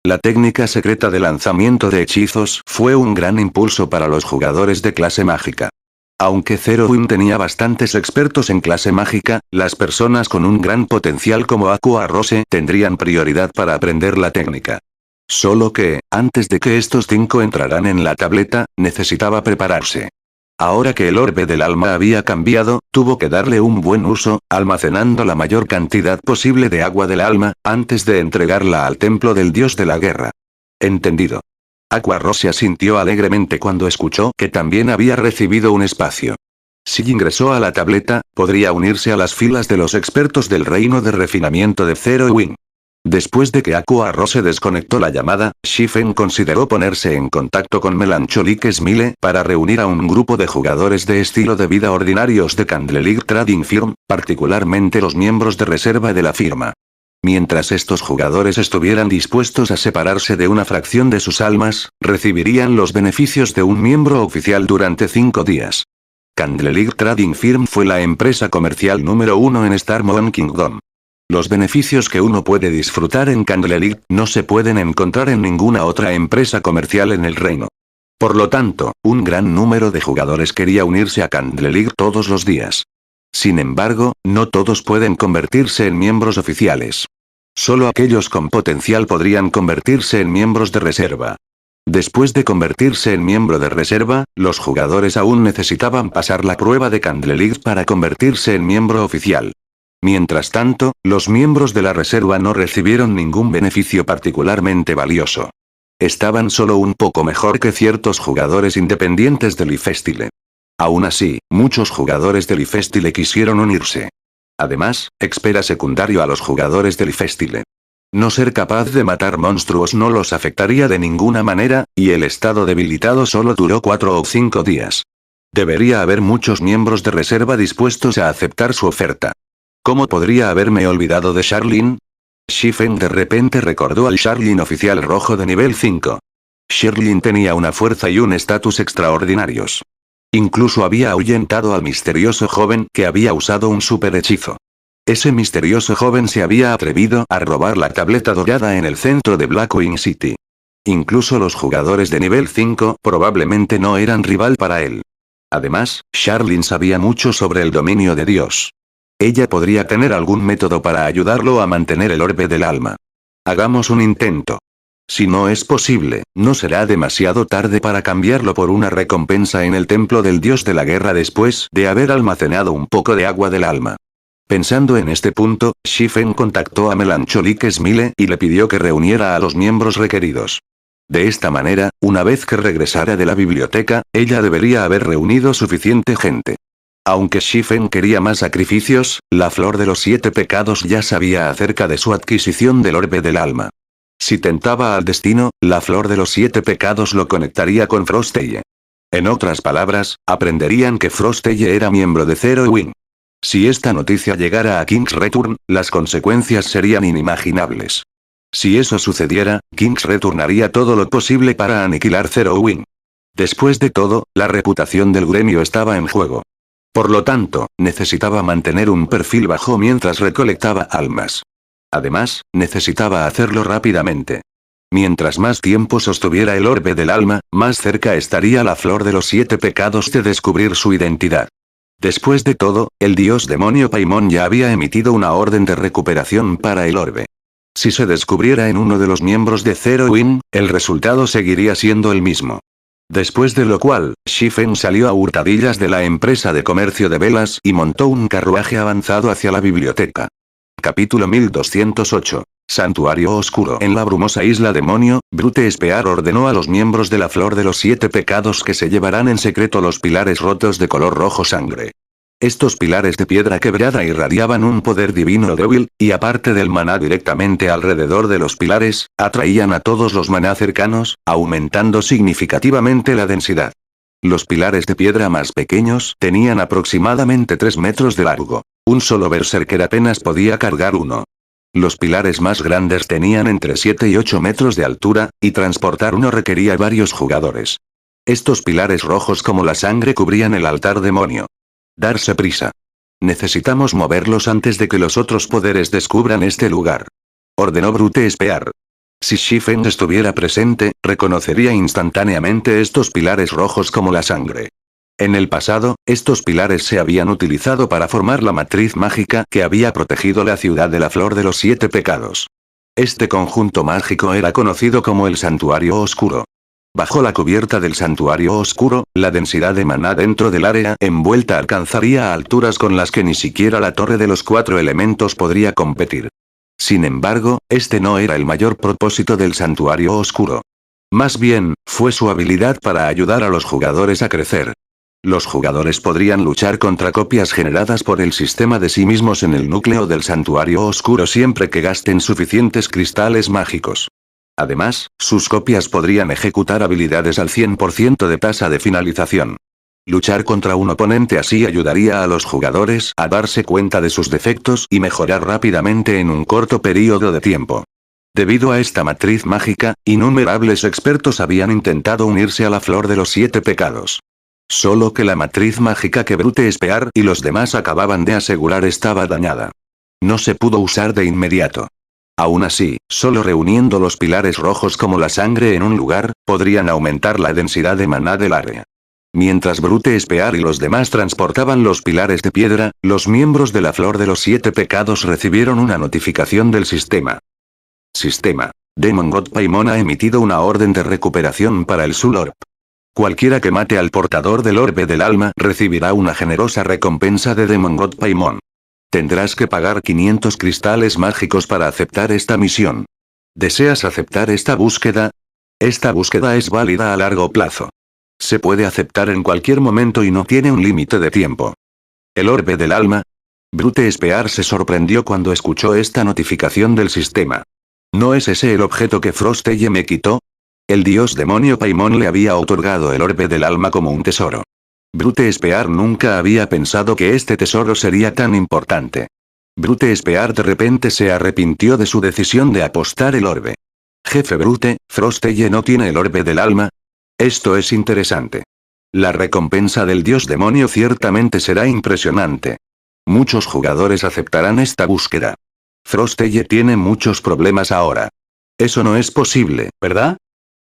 Speaker 1: La técnica secreta de lanzamiento de hechizos fue un gran impulso para los jugadores de clase mágica. Aunque Zero Wing tenía bastantes expertos en clase mágica, las personas con un gran potencial como Aqua Rose tendrían prioridad para aprender la técnica. Solo que, antes de que estos 5 entraran en la tableta, necesitaba prepararse. Ahora que el orbe del alma había cambiado, tuvo que darle un buen uso, almacenando la mayor cantidad posible de agua del alma, antes de entregarla al templo del dios de la guerra. Entendido. Aqua Rose asintió alegremente cuando escuchó que también había recibido un espacio. Si ingresó a la tableta, podría unirse a las filas de los expertos del reino de refinamiento de Zero Wing. Después de que Aqua Rose desconectó la llamada, Shifen consideró ponerse en contacto con Melancholic Smile para reunir a un grupo de jugadores de estilo de vida ordinarios de Candleligh Trading Firm, particularmente los miembros de reserva de la firma. Mientras estos jugadores estuvieran dispuestos a separarse de una fracción de sus almas, recibirían los beneficios de un miembro oficial durante 5 días. Candleligh Trading Firm fue la empresa comercial número 1 en Star Moon Kingdom. Los beneficios que uno puede disfrutar en Candleligh no se pueden encontrar en ninguna otra empresa comercial en el reino. Por lo tanto, un gran número de jugadores quería unirse a Candleligh todos los días. Sin embargo, no todos pueden convertirse en miembros oficiales. Solo aquellos con potencial podrían convertirse en miembros de reserva. Después de convertirse en miembro de reserva, los jugadores aún necesitaban pasar la prueba de Candleligh para convertirse en miembro oficial. Mientras tanto, los miembros de la reserva no recibieron ningún beneficio particularmente valioso. Estaban solo un poco mejor que ciertos jugadores independientes del Ifestile. Aún así, muchos jugadores del Ifestile quisieron unirse. Además, era secundario a los jugadores del Ifestile. No ser capaz de matar monstruos no los afectaría de ninguna manera, y el estado debilitado solo duró 4 o 5 días. Debería haber muchos miembros de reserva dispuestos a aceptar su oferta. ¿Cómo podría haberme olvidado de Charlene? Shifen de repente recordó al Charlene oficial rojo de nivel 5. Charlene tenía una fuerza y un estatus extraordinarios. Incluso había ahuyentado al misterioso joven que había usado un super hechizo. Ese misterioso joven se había atrevido a robar la tableta dorada en el centro de Blackwing City. Incluso los jugadores de nivel 5 probablemente no eran rival para él. Además, Charlene sabía mucho sobre el dominio de Dios. Ella podría tener algún método para ayudarlo a mantener el orbe del alma. Hagamos un intento. Si no es posible, no será demasiado tarde para cambiarlo por una recompensa en el templo del dios de la guerra después de haber almacenado un poco de agua del alma. Pensando en este punto, Shifen contactó a Melancholic Smile y le pidió que reuniera a los miembros requeridos. De esta manera, una vez que regresara de la biblioteca, ella debería haber reunido suficiente gente. Aunque Shifen quería más sacrificios, la flor de los 7 pecados ya sabía acerca de su adquisición del orbe del alma. Si tentaba al destino, la flor de los 7 pecados lo conectaría con Frostelle. En otras palabras, aprenderían que Frostelle era miembro de Zero Wing. Si esta noticia llegara a King's Return, las consecuencias serían inimaginables. Si eso sucediera, King's Return haría todo lo posible para aniquilar Zero Wing. Después de todo, la reputación del gremio estaba en juego. Por lo tanto, necesitaba mantener un perfil bajo mientras recolectaba almas. Además, necesitaba hacerlo rápidamente. Mientras más tiempo sostuviera el orbe del alma, más cerca estaría la flor de los 7 pecados de descubrir su identidad. Después de todo, el dios demonio Paimon ya había emitido una orden de recuperación para el orbe. Si se descubriera en uno de los miembros de Zero Wing, el resultado seguiría siendo el mismo. Después de lo cual, Shifen salió a hurtadillas de la empresa de comercio de velas y montó un carruaje avanzado hacia la biblioteca. Capítulo 1208. Santuario Oscuro. En la brumosa isla demonio, Brute Spear ordenó a los miembros de la Flor de los 7 pecados que se llevarán en secreto los pilares rotos de color rojo sangre. Estos pilares de piedra quebrada irradiaban un poder divino débil, y aparte del maná directamente alrededor de los pilares, atraían a todos los maná cercanos, aumentando significativamente la densidad. Los pilares de piedra más pequeños tenían aproximadamente 3 metros de largo. Un solo berserker apenas podía cargar uno. Los pilares más grandes tenían entre 7 y 8 metros de altura, y transportar uno requería varios jugadores. Estos pilares rojos como la sangre cubrían el altar demonio. Darse prisa. Necesitamos moverlos antes de que los otros poderes descubran este lugar. Ordenó Brute Spear. Si Shifen estuviera presente, reconocería instantáneamente estos pilares rojos como la sangre. En el pasado, estos pilares se habían utilizado para formar la matriz mágica que había protegido la ciudad de la Flor de los 7 pecados. Este conjunto mágico era conocido como el Santuario Oscuro. Bajo la cubierta del Santuario Oscuro, la densidad de maná dentro del área envuelta alcanzaría alturas con las que ni siquiera la Torre de los 4 Elementos podría competir. Sin embargo, este no era el mayor propósito del Santuario Oscuro. Más bien, fue su habilidad para ayudar a los jugadores a crecer. Los jugadores podrían luchar contra copias generadas por el sistema de sí mismos en el núcleo del Santuario Oscuro siempre que gasten suficientes cristales mágicos. Además, sus copias podrían ejecutar habilidades al 100% de tasa de finalización. Luchar contra un oponente así ayudaría a los jugadores a darse cuenta de sus defectos y mejorar rápidamente en un corto periodo de tiempo. Debido a esta matriz mágica, innumerables expertos habían intentado unirse a la Flor de los 7 pecados. Solo que la matriz mágica que Brute Spear y los demás acababan de asegurar estaba dañada. No se pudo usar de inmediato. Aún así, solo reuniendo los pilares rojos como la sangre en un lugar, podrían aumentar la densidad de maná del área. Mientras Brute Spear y los demás transportaban los pilares de piedra, los miembros de la Flor de los 7 pecados recibieron una notificación del sistema. Sistema. Demon God Paimon ha emitido una orden de recuperación para el Soul Orb. Cualquiera que mate al portador del orbe del alma recibirá una generosa recompensa de Demon God Paimon. Tendrás que pagar 500 cristales mágicos para aceptar esta misión. ¿Deseas aceptar esta búsqueda? Esta búsqueda es válida a largo plazo. Se puede aceptar en cualquier momento y no tiene un límite de tiempo. ¿El orbe del alma? Brute Spear se sorprendió cuando escuchó esta notificación del sistema. ¿No es ese el objeto que Frostelle me quitó? El dios demonio Paimon le había otorgado el orbe del alma como un tesoro. Brute Spear nunca había pensado que este tesoro sería tan importante. Brute Spear de repente se arrepintió de su decisión de apostar el orbe. Jefe Brute, Frostelle no tiene el orbe del alma. Esto es interesante. La recompensa del dios demonio ciertamente será impresionante. Muchos jugadores aceptarán esta búsqueda. Frostelle tiene muchos problemas ahora. Eso no es posible, ¿verdad?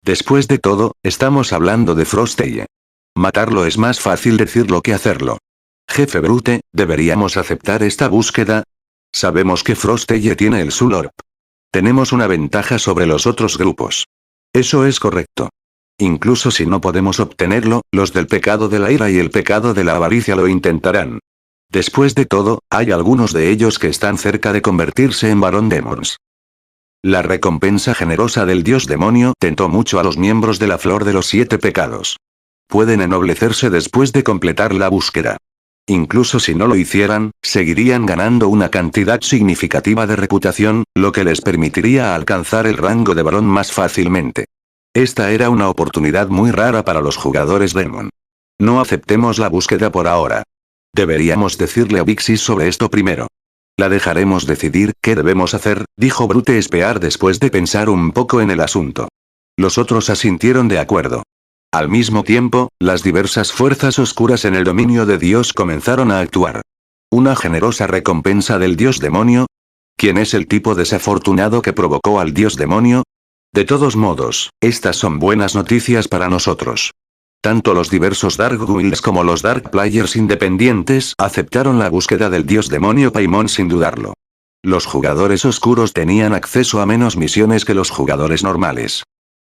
Speaker 1: Después de todo, estamos hablando de Frostelle. Matarlo es más fácil decirlo que hacerlo. Jefe Brute, ¿deberíamos aceptar esta búsqueda? Sabemos que Frostelle tiene el Soul Orb. Tenemos una ventaja sobre los otros grupos. Eso es correcto. Incluso si no podemos obtenerlo, los del pecado de la ira y el pecado de la avaricia lo intentarán. Después de todo, hay algunos de ellos que están cerca de convertirse en Barón Demons. La recompensa generosa del dios demonio tentó mucho a los miembros de la Flor de los 7 pecados. Pueden ennoblecerse después de completar la búsqueda. Incluso si no lo hicieran, seguirían ganando una cantidad significativa de reputación, lo que les permitiría alcanzar el rango de varón más fácilmente. Esta era una oportunidad muy rara para los jugadores Demon. No aceptemos la búsqueda por ahora. Deberíamos decirle a Vixis sobre esto primero. La dejaremos decidir qué debemos hacer, dijo Brute Spear después de pensar un poco en el asunto. Los otros asintieron de acuerdo. Al mismo tiempo, las diversas fuerzas oscuras en el dominio de Dios comenzaron a actuar. ¿Una generosa recompensa del dios demonio? ¿Quién es el tipo desafortunado que provocó al dios demonio? De todos modos, estas son buenas noticias para nosotros. Tanto los diversos Dark Guilds como los Dark Players independientes aceptaron la búsqueda del dios demonio Paimon sin dudarlo. Los jugadores oscuros tenían acceso a menos misiones que los jugadores normales.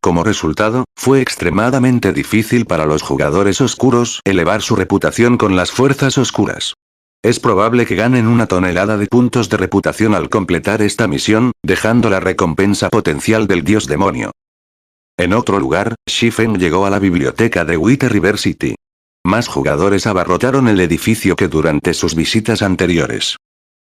Speaker 1: Como resultado, fue extremadamente difícil para los jugadores oscuros elevar su reputación con las fuerzas oscuras. Es probable que ganen una tonelada de puntos de reputación al completar esta misión, dejando la recompensa potencial del dios demonio. En otro lugar, Shifen llegó a la biblioteca de Wither River City. Más jugadores abarrotaron el edificio que durante sus visitas anteriores.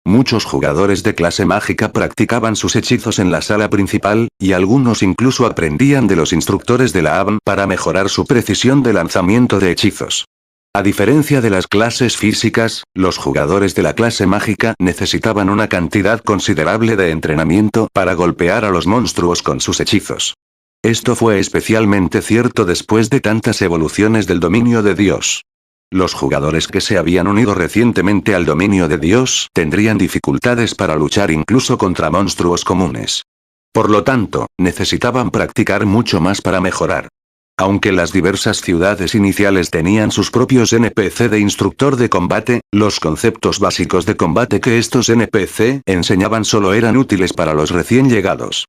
Speaker 1: Muchos jugadores de clase mágica practicaban sus hechizos en la sala principal, y algunos incluso aprendían de los instructores de la ABN para mejorar su precisión de lanzamiento de hechizos. A diferencia de las clases físicas, los jugadores de la clase mágica necesitaban una cantidad considerable de entrenamiento para golpear a los monstruos con sus hechizos. Esto fue especialmente cierto después de tantas evoluciones del dominio de Dios. Los jugadores que se habían unido recientemente al dominio de Dios tendrían dificultades para luchar incluso contra monstruos comunes. Por lo tanto, necesitaban practicar mucho más para mejorar. Aunque las diversas ciudades iniciales tenían sus propios NPC de instructor de combate, los conceptos básicos de combate que estos NPC enseñaban solo eran útiles para los recién llegados.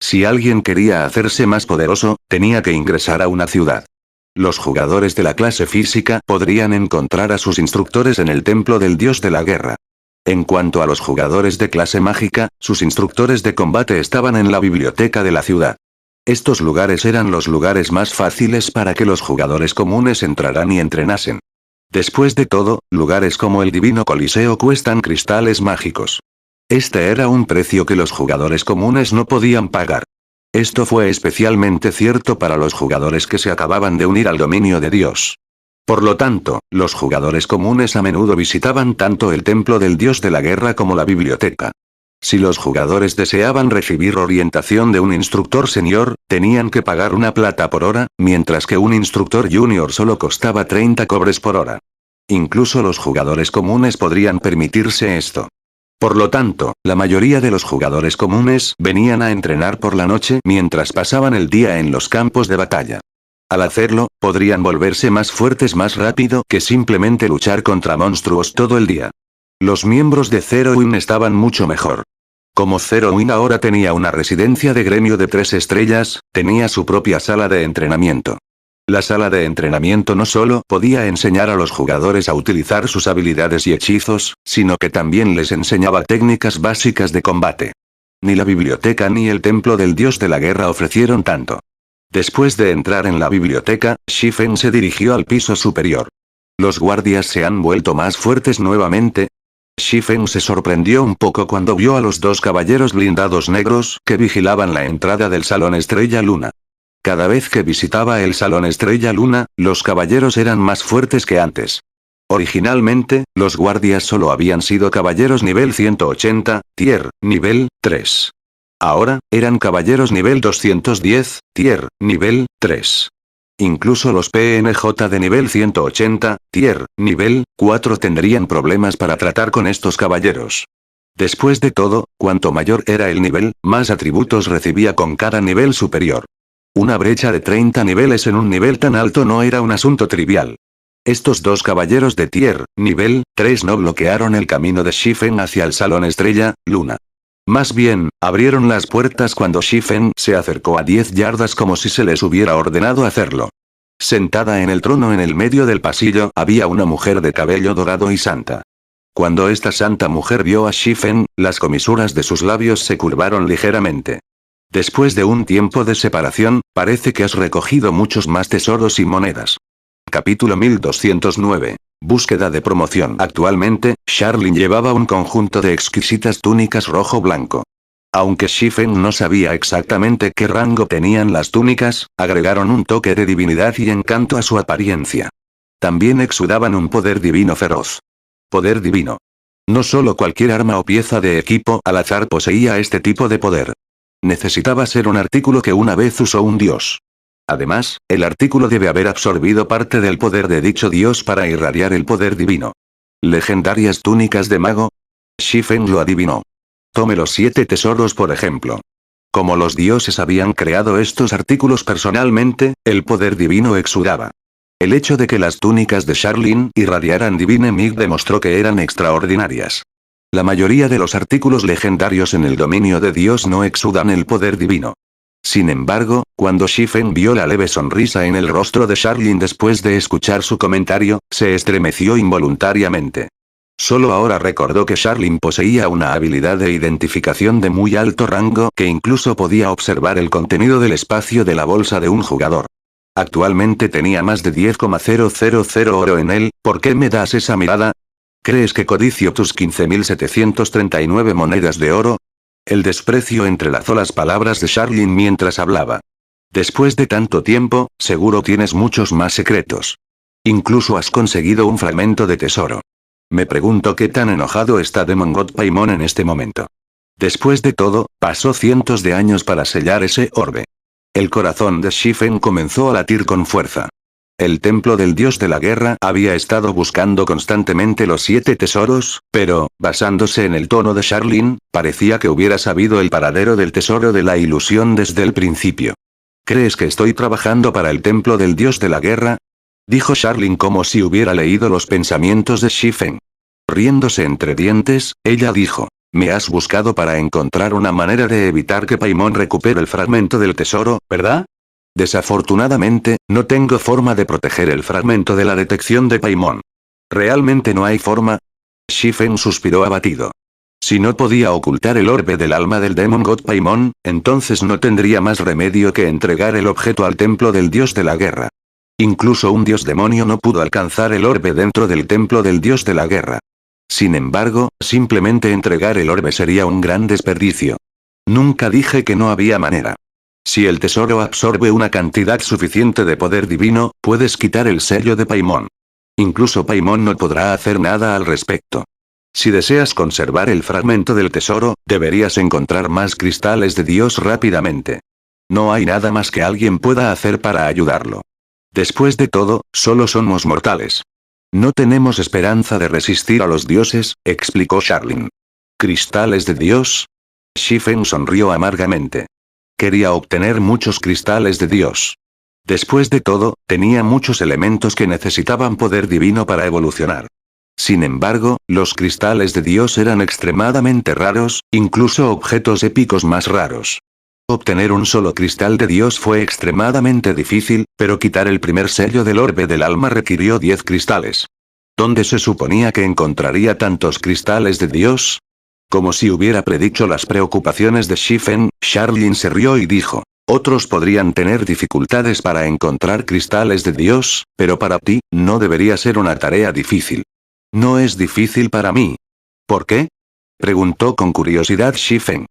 Speaker 1: Si alguien quería hacerse más poderoso, tenía que ingresar a una ciudad. Los jugadores de la clase física podrían encontrar a sus instructores en el templo del dios de la guerra. En cuanto a los jugadores de clase mágica, sus instructores de combate estaban en la biblioteca de la ciudad. Estos lugares eran los lugares más fáciles para que los jugadores comunes entraran y entrenasen. Después de todo, lugares como el Divino Coliseo cuestan cristales mágicos. Este era un precio que los jugadores comunes no podían pagar. Esto fue especialmente cierto para los jugadores que se acababan de unir al dominio de Dios. Por lo tanto, los jugadores comunes a menudo visitaban tanto el templo del dios de la guerra como la biblioteca. Si los jugadores deseaban recibir orientación de un instructor senior, tenían que pagar una plata por hora, mientras que un instructor junior solo costaba 30 cobres por hora. Incluso los jugadores comunes podrían permitirse esto. Por lo tanto, la mayoría de los jugadores comunes venían a entrenar por la noche mientras pasaban el día en los campos de batalla. Al hacerlo, podrían volverse más fuertes más rápido que simplemente luchar contra monstruos todo el día. Los miembros de Zero Win estaban mucho mejor. Como Zero Win ahora tenía una residencia de gremio de 3 estrellas, tenía su propia sala de entrenamiento. La sala de entrenamiento no solo podía enseñar a los jugadores a utilizar sus habilidades y hechizos, sino que también les enseñaba técnicas básicas de combate. Ni la biblioteca ni el templo del dios de la guerra ofrecieron tanto. Después de entrar en la biblioteca, Shifen se dirigió al piso superior. ¿Los guardias se han vuelto más fuertes nuevamente? Shifen se sorprendió un poco cuando vio a los 2 caballeros blindados negros que vigilaban la entrada del Salón Estrella Luna. Cada vez que visitaba el Salón Estrella Luna, los caballeros eran más fuertes que antes. Originalmente, los guardias solo habían sido caballeros nivel 180, tier, nivel 3. Ahora, eran caballeros nivel 210, tier, nivel 3. Incluso los PNJ de nivel 180, tier, nivel 4 tendrían problemas para tratar con estos caballeros. Después de todo, cuanto mayor era el nivel, más atributos recibía con cada nivel superior. Una brecha de 30 niveles en un nivel tan alto no era un asunto trivial. Estos dos caballeros de tier, nivel 3 no bloquearon el camino de Shifen hacia el salón estrella, Luna. Más bien, abrieron las puertas cuando Shifen se acercó a 10 yardas como si se les hubiera ordenado hacerlo. Sentada en el trono en el medio del pasillo había una mujer de cabello dorado y santa. Cuando esta santa mujer vio a Shifen, las comisuras de sus labios se curvaron ligeramente. Después de un tiempo de separación, parece que has recogido muchos más tesoros y monedas. Capítulo 1209. Búsqueda de promoción. Actualmente, Charlene llevaba un conjunto de exquisitas túnicas rojo-blanco. Aunque Shifen no sabía exactamente qué rango tenían las túnicas, agregaron un toque de divinidad y encanto a su apariencia. También exudaban un poder divino feroz. Poder divino. No solo cualquier arma o pieza de equipo al azar poseía este tipo de poder. Necesitaba ser un artículo que una vez usó un dios. Además, el artículo debe haber absorbido parte del poder de dicho dios para irradiar el poder divino. ¿Legendarias túnicas de mago? Shifen lo adivinó. Tome los 7 tesoros por ejemplo. Como los dioses habían creado estos artículos personalmente, el poder divino exudaba. El hecho de que las túnicas de Charlene irradiaran Divine Mig demostró que eran extraordinarias. La mayoría de los artículos legendarios en el dominio de Dios no exudan el poder divino. Sin embargo, cuando Shifen vio la leve sonrisa en el rostro de Charlene después de escuchar su comentario, se estremeció involuntariamente. Solo ahora recordó que Charlene poseía una habilidad de identificación de muy alto rango que incluso podía observar el contenido del espacio de la bolsa de un jugador. Actualmente tenía más de 10,000 oro en él, ¿por qué me das esa mirada? ¿Crees que codicio tus 15.739 monedas de oro? El desprecio entrelazó las palabras de Charlene mientras hablaba. Después de tanto tiempo, seguro tienes muchos más secretos. Incluso has conseguido un fragmento de tesoro. Me pregunto qué tan enojado está Demon God Paimon en este momento. Después de todo, pasó cientos de años para sellar ese orbe. El corazón de Shifen comenzó a latir con fuerza. El templo del dios de la guerra había estado buscando constantemente los 7 tesoros, pero, basándose en el tono de Charlene, parecía que hubiera sabido el paradero del tesoro de la ilusión desde el principio. ¿Crees que estoy trabajando para el templo del dios de la guerra? Dijo Charlene como si hubiera leído los pensamientos de Shifen. Riéndose entre dientes, ella dijo. Me has buscado para encontrar una manera de evitar que Paimon recupere el fragmento del tesoro, ¿verdad? Desafortunadamente, no tengo forma de proteger el fragmento de la detección de Paimon. ¿Realmente no hay forma? Shifen suspiró abatido. Si no podía ocultar el orbe del alma del Demon God Paimon, entonces no tendría más remedio que entregar el objeto al templo del dios de la guerra. Incluso un dios demonio no pudo alcanzar el orbe dentro del templo del dios de la guerra. Sin embargo, simplemente entregar el orbe sería un gran desperdicio. Nunca dije que no había manera. Si el tesoro absorbe una cantidad suficiente de poder divino, puedes quitar el sello de Paimon. Incluso Paimon no podrá hacer nada al respecto. Si deseas conservar el fragmento del tesoro, deberías encontrar más cristales de Dios rápidamente. No hay nada más que alguien pueda hacer para ayudarlo. Después de todo, solo somos mortales. No tenemos esperanza de resistir a los dioses, explicó Charlene. ¿Cristales de Dios? Shifen sonrió amargamente. Quería obtener muchos cristales de Dios. Después de todo, tenía muchos elementos que necesitaban poder divino para evolucionar. Sin embargo, los cristales de Dios eran extremadamente raros, incluso objetos épicos más raros. Obtener un solo cristal de Dios fue extremadamente difícil, pero quitar el primer sello del orbe del alma requirió 10 cristales. ¿Dónde se suponía que encontraría tantos cristales de Dios? Como si hubiera predicho las preocupaciones de Shifen, Charlene se rió y dijo, otros podrían tener dificultades para encontrar cristales de Dios, pero para ti, no debería ser una tarea difícil. No es difícil para mí. ¿Por qué? Preguntó con curiosidad Shifen.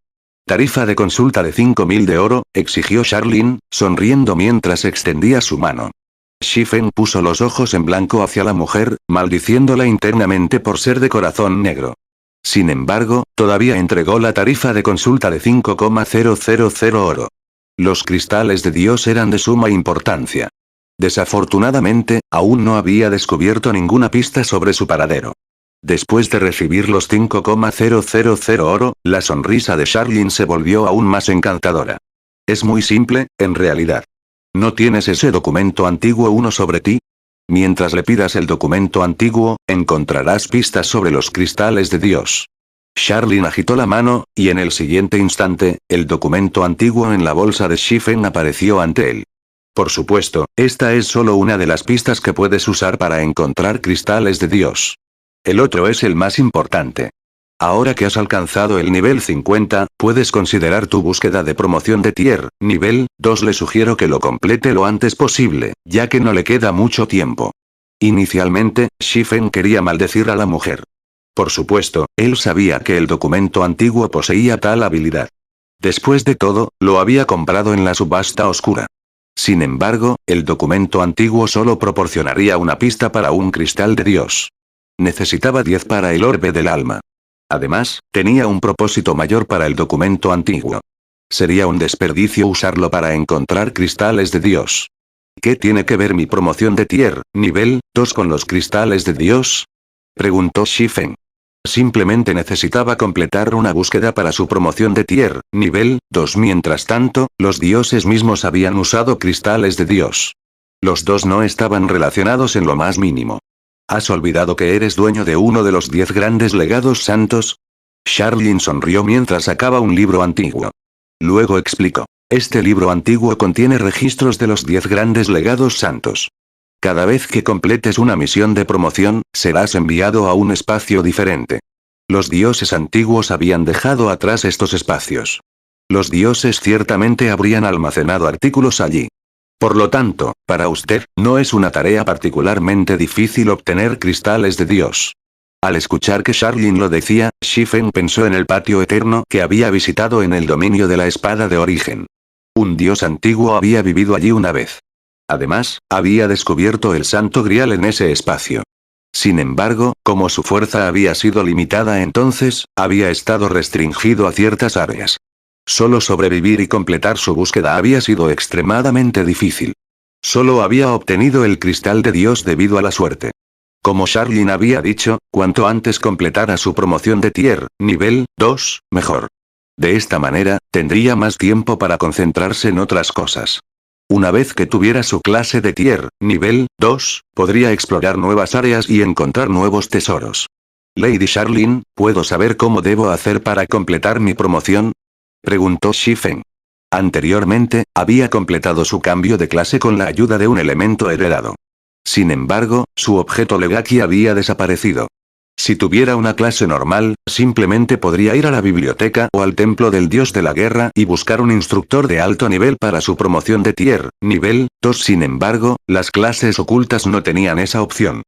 Speaker 1: Tarifa de consulta de 5.000 de oro, exigió Charlene, sonriendo mientras extendía su mano. Shifen puso los ojos en blanco hacia la mujer, maldiciéndola internamente por ser de corazón negro. Sin embargo, todavía entregó la tarifa de consulta de 5,000 oro. Los cristales de Dios eran de suma importancia. Desafortunadamente, aún no había descubierto ninguna pista sobre su paradero. Después de recibir los 5,000 oro, la sonrisa de Charlene se volvió aún más encantadora. Es muy simple, en realidad. ¿No tienes ese documento antiguo uno sobre ti? Mientras le pidas el documento antiguo, encontrarás pistas sobre los cristales de Dios. Charlene agitó la mano, y en el siguiente instante, el documento antiguo en la bolsa de Shifen apareció ante él. Por supuesto, esta es solo una de las pistas que puedes usar para encontrar cristales de Dios. El otro es el más importante. Ahora que has alcanzado el nivel 50, puedes considerar tu búsqueda de promoción de tier, nivel 2. Le sugiero que lo complete lo antes posible, ya que no le queda mucho tiempo. Inicialmente, Shifen quería maldecir a la mujer. Por supuesto, él sabía que el documento antiguo poseía tal habilidad. Después de todo, lo había comprado en la subasta oscura. Sin embargo, el documento antiguo solo proporcionaría una pista para un cristal de Dios. Necesitaba 10 para el orbe del alma. Además, tenía un propósito mayor para el documento antiguo. Sería un desperdicio usarlo para encontrar cristales de Dios. ¿Qué tiene que ver mi promoción de tier, nivel 2 con los cristales de Dios? Preguntó Shifen. Simplemente necesitaba completar una búsqueda para su promoción de tier, nivel 2. Mientras tanto, los dioses mismos habían usado cristales de Dios. Los dos no estaban relacionados en lo más mínimo. ¿Has olvidado que eres dueño de uno de los 10 grandes legados santos? Charlene sonrió mientras sacaba un libro antiguo. Luego explicó. Este libro antiguo contiene registros de los 10 grandes legados santos. Cada vez que completes una misión de promoción, serás enviado a un espacio diferente. Los dioses antiguos habían dejado atrás estos espacios. Los dioses ciertamente habrían almacenado artículos allí. Por lo tanto, para usted, no es una tarea particularmente difícil obtener cristales de Dios. Al escuchar que Charlene lo decía, Shifen pensó en el patio eterno que había visitado en el dominio de la espada de origen. Un dios antiguo había vivido allí una vez. Además, había descubierto el Santo Grial en ese espacio. Sin embargo, como su fuerza había sido limitada entonces, había estado restringido a ciertas áreas. Solo sobrevivir y completar su búsqueda había sido extremadamente difícil. Solo había obtenido el cristal de Dios debido a la suerte. Como Charlene había dicho, cuanto antes completara su promoción de tier, nivel 2, mejor. De esta manera, tendría más tiempo para concentrarse en otras cosas. Una vez que tuviera su clase de tier, nivel 2, podría explorar nuevas áreas y encontrar nuevos tesoros. Lady Charlene, ¿puedo saber cómo debo hacer para completar mi promoción? Preguntó Shifen. Anteriormente, había completado su cambio de clase con la ayuda de un elemento heredado. Sin embargo, su objeto Legaki había desaparecido. Si tuviera una clase normal, simplemente podría ir a la biblioteca o al templo del dios de la guerra y buscar un instructor de alto nivel para su promoción de tier, nivel 2. Sin embargo, las clases ocultas no tenían esa opción.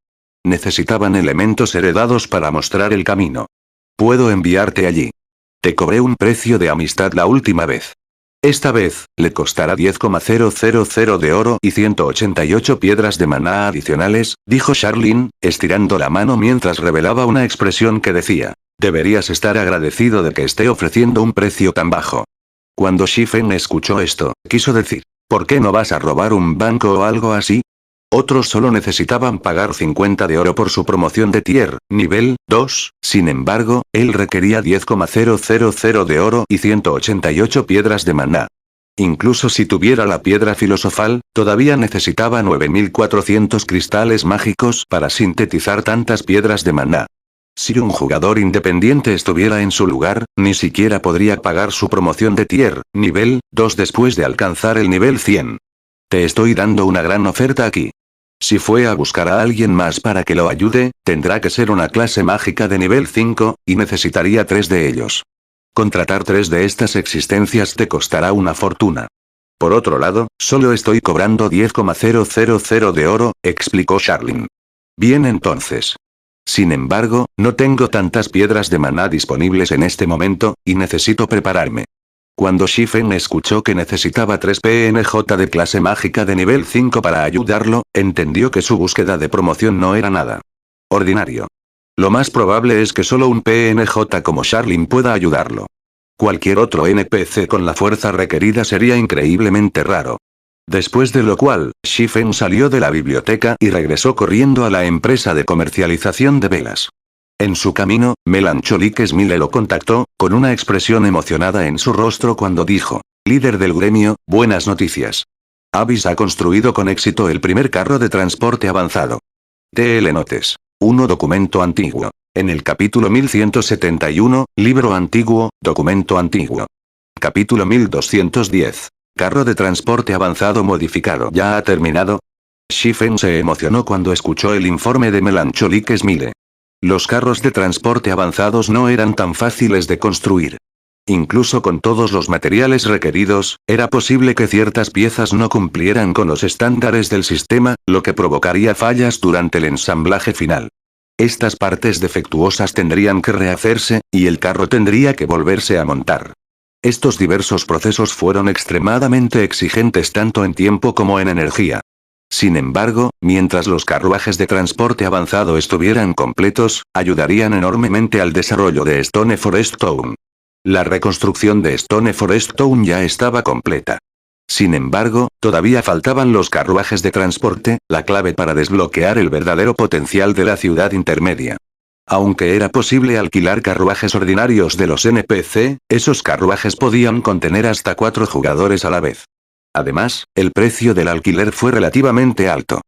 Speaker 1: Necesitaban elementos heredados para mostrar el camino. Puedo enviarte allí. Te cobré un precio de amistad la última vez. Esta vez, le costará 10,000 de oro y 188 piedras de maná adicionales, dijo Charlene, estirando la mano mientras revelaba una expresión que decía, deberías estar agradecido de que esté ofreciendo un precio tan bajo. Cuando Shifen escuchó esto, quiso decir, ¿por qué no vas a robar un banco o algo así? Otros solo necesitaban pagar 50 de oro por su promoción de tier, nivel 2, sin embargo, él requería 10,000 de oro y 188 piedras de maná. Incluso si tuviera la piedra filosofal, todavía necesitaba 9400 cristales mágicos para sintetizar tantas piedras de maná. Si un jugador independiente estuviera en su lugar, ni siquiera podría pagar su promoción de tier, nivel 2 después de alcanzar el nivel 100. Te estoy dando una gran oferta aquí. Si fue a buscar a alguien más para que lo ayude, tendrá que ser una clase mágica de nivel 5, y necesitaría 3 de ellos. Contratar 3 de estas existencias te costará una fortuna. Por otro lado, solo estoy cobrando 10,000 de oro, explicó Charlene. Bien entonces. Sin embargo, no tengo tantas piedras de maná disponibles en este momento, y necesito prepararme. Cuando Shifen escuchó que necesitaba 3 PNJ de clase mágica de nivel 5 para ayudarlo, entendió que su búsqueda de promoción no era nada ordinario. Lo más probable es que solo un PNJ como Charlene pueda ayudarlo. Cualquier otro NPC con la fuerza requerida sería increíblemente raro. Después de lo cual, Shifen salió de la biblioteca y regresó corriendo a la empresa de comercialización de velas. En su camino, Melancholic Smile lo contactó, con una expresión emocionada en su rostro cuando dijo: líder del gremio, buenas noticias. Abyss ha construido con éxito el primer carro de transporte avanzado. TL Notes. 1 Documento antiguo. En el capítulo 1171, libro antiguo, documento antiguo. Capítulo 1210. Carro de transporte avanzado modificado. ¿Ya ha terminado? Shifen se emocionó cuando escuchó el informe de Melancholic Smile. Los carros de transporte avanzados no eran tan fáciles de construir. Incluso con todos los materiales requeridos, era posible que ciertas piezas no cumplieran con los estándares del sistema, lo que provocaría fallas durante el ensamblaje final. Estas partes defectuosas tendrían que rehacerse, y el carro tendría que volverse a montar. Estos diversos procesos fueron extremadamente exigentes tanto en tiempo como en energía. Sin embargo, mientras los carruajes de transporte avanzado estuvieran completos, ayudarían enormemente al desarrollo de Stone Forest Town. La reconstrucción de Stone Forest Town ya estaba completa. Sin embargo, todavía faltaban los carruajes de transporte, la clave para desbloquear el verdadero potencial de la ciudad intermedia. Aunque era posible alquilar carruajes ordinarios de los NPC, esos carruajes podían contener hasta 4 jugadores a la vez. Además, el precio del alquiler fue relativamente alto.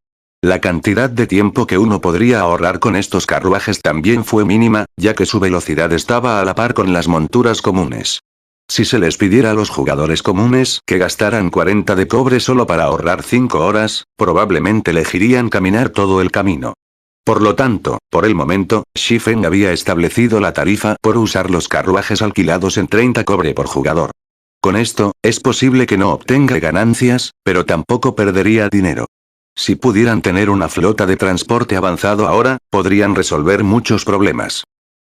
Speaker 1: La cantidad de tiempo que uno podría ahorrar con estos carruajes también fue mínima, ya que su velocidad estaba a la par con las monturas comunes. Si se les pidiera a los jugadores comunes que gastaran 40 de cobre solo para ahorrar 5 horas, probablemente elegirían caminar todo el camino. Por lo tanto, por el momento, Shifen había establecido la tarifa por usar los carruajes alquilados en 30 cobre por jugador. Con esto, es posible que no obtenga ganancias, pero tampoco perdería dinero. Si pudieran tener una flota de transporte avanzado ahora, podrían resolver muchos problemas.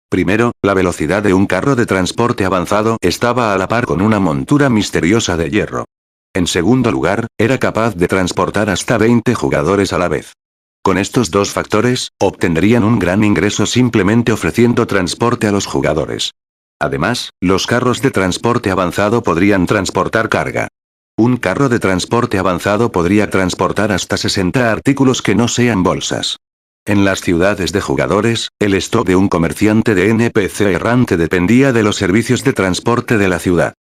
Speaker 1: Primero, la velocidad de un carro de transporte avanzado estaba a la par con una montura misteriosa de hierro. En segundo lugar, era capaz de transportar hasta 20 jugadores a la vez. Con estos dos factores, obtendrían un gran ingreso simplemente ofreciendo transporte a los jugadores. Además, los carros de transporte avanzado podrían transportar carga. Un carro de transporte avanzado podría transportar hasta 60 artículos que no sean bolsas. En las ciudades de jugadores, el stock de un comerciante de NPC errante dependía de los servicios de transporte de la ciudad.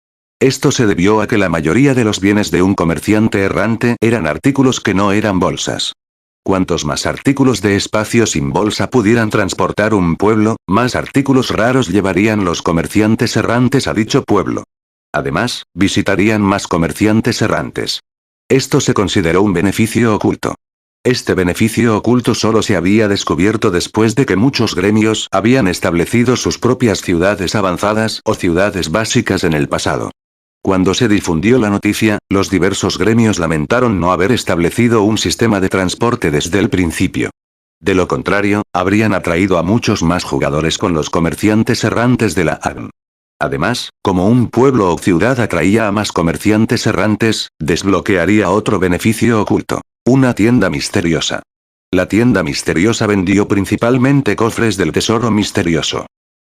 Speaker 1: Esto se debió a que la mayoría de los bienes de un comerciante errante eran artículos que no eran bolsas. Cuantos más artículos de espacio sin bolsa pudieran transportar un pueblo, más artículos raros llevarían los comerciantes errantes a dicho pueblo. Además, visitarían más comerciantes errantes. Esto se consideró un beneficio oculto. Este beneficio oculto solo se había descubierto después de que muchos gremios habían establecido sus propias ciudades avanzadas o ciudades básicas en el pasado. Cuando se difundió la noticia, los diversos gremios lamentaron no haber establecido un sistema de transporte desde el principio. De lo contrario, habrían atraído a muchos más jugadores con los comerciantes errantes de la AGN. Además, como un pueblo o ciudad atraía a más comerciantes errantes, desbloquearía otro beneficio oculto: una tienda misteriosa. La tienda misteriosa vendió principalmente cofres del tesoro misterioso.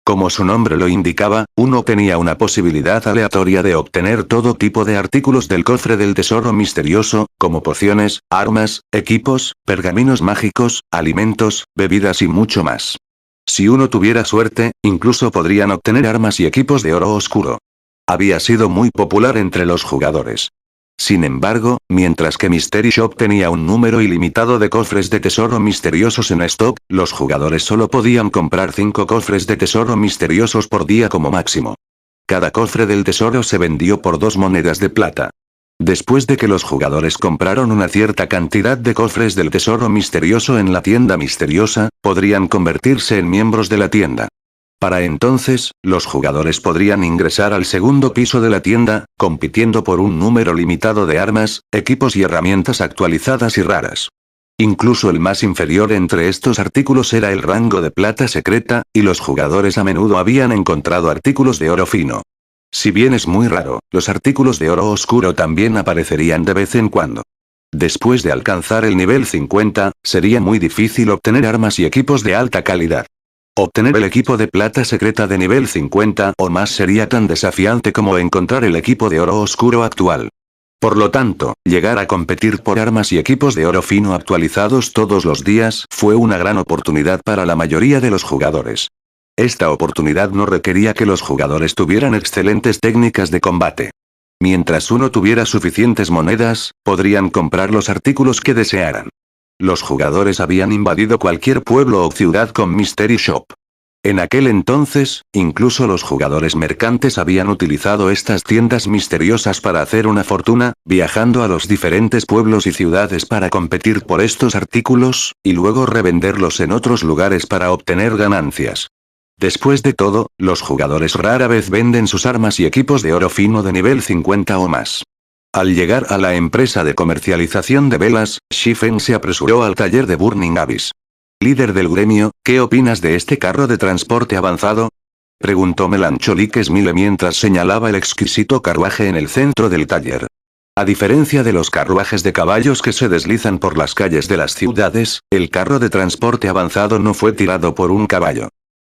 Speaker 1: Como su nombre lo indicaba, uno tenía una posibilidad aleatoria de obtener todo tipo de artículos del cofre del tesoro misterioso, como pociones, armas, equipos, pergaminos mágicos, alimentos, bebidas y mucho más. Si uno tuviera suerte, incluso podrían obtener armas y equipos de oro oscuro. Había sido muy popular entre los jugadores. Sin embargo, mientras que Mystery Shop tenía un número ilimitado de cofres de tesoro misteriosos en stock, los jugadores solo podían comprar 5 cofres de tesoro misteriosos por día como máximo. Cada cofre del tesoro se vendió por 2 monedas de plata. Después de que los jugadores compraron una cierta cantidad de cofres del tesoro misterioso en la tienda misteriosa, podrían convertirse en miembros de la tienda. Para entonces, los jugadores podrían ingresar al segundo piso de la tienda, compitiendo por un número limitado de armas, equipos y herramientas actualizadas y raras. Incluso el más inferior entre estos artículos era el rango de plata secreta, y los jugadores a menudo habían encontrado artículos de oro fino. Si bien es muy raro, los artículos de oro oscuro también aparecerían de vez en cuando. Después de alcanzar el nivel 50, sería muy difícil obtener armas y equipos de alta calidad. Obtener el equipo de plata secreta de nivel 50 o más sería tan desafiante como encontrar el equipo de oro oscuro actual. Por lo tanto, llegar a competir por armas y equipos de oro fino actualizados todos los días fue una gran oportunidad para la mayoría de los jugadores. Esta oportunidad no requería que los jugadores tuvieran excelentes técnicas de combate. Mientras uno tuviera suficientes monedas, podrían comprar los artículos que desearan. Los jugadores habían invadido cualquier pueblo o ciudad con Mystery Shop. En aquel entonces, incluso los jugadores mercantes habían utilizado estas tiendas misteriosas para hacer una fortuna, viajando a los diferentes pueblos y ciudades para competir por estos artículos, y luego revenderlos en otros lugares para obtener ganancias. Después de todo, los jugadores rara vez venden sus armas y equipos de oro fino de nivel 50 o más. Al llegar a la empresa de comercialización de velas, Shifen se apresuró al taller de Burning Abyss. Líder del gremio, ¿qué opinas de este carro de transporte avanzado? Preguntó Melancholic Smile mientras señalaba el exquisito carruaje en el centro del taller. A diferencia de los carruajes de caballos que se deslizan por las calles de las ciudades, el carro de transporte avanzado no fue tirado por un caballo.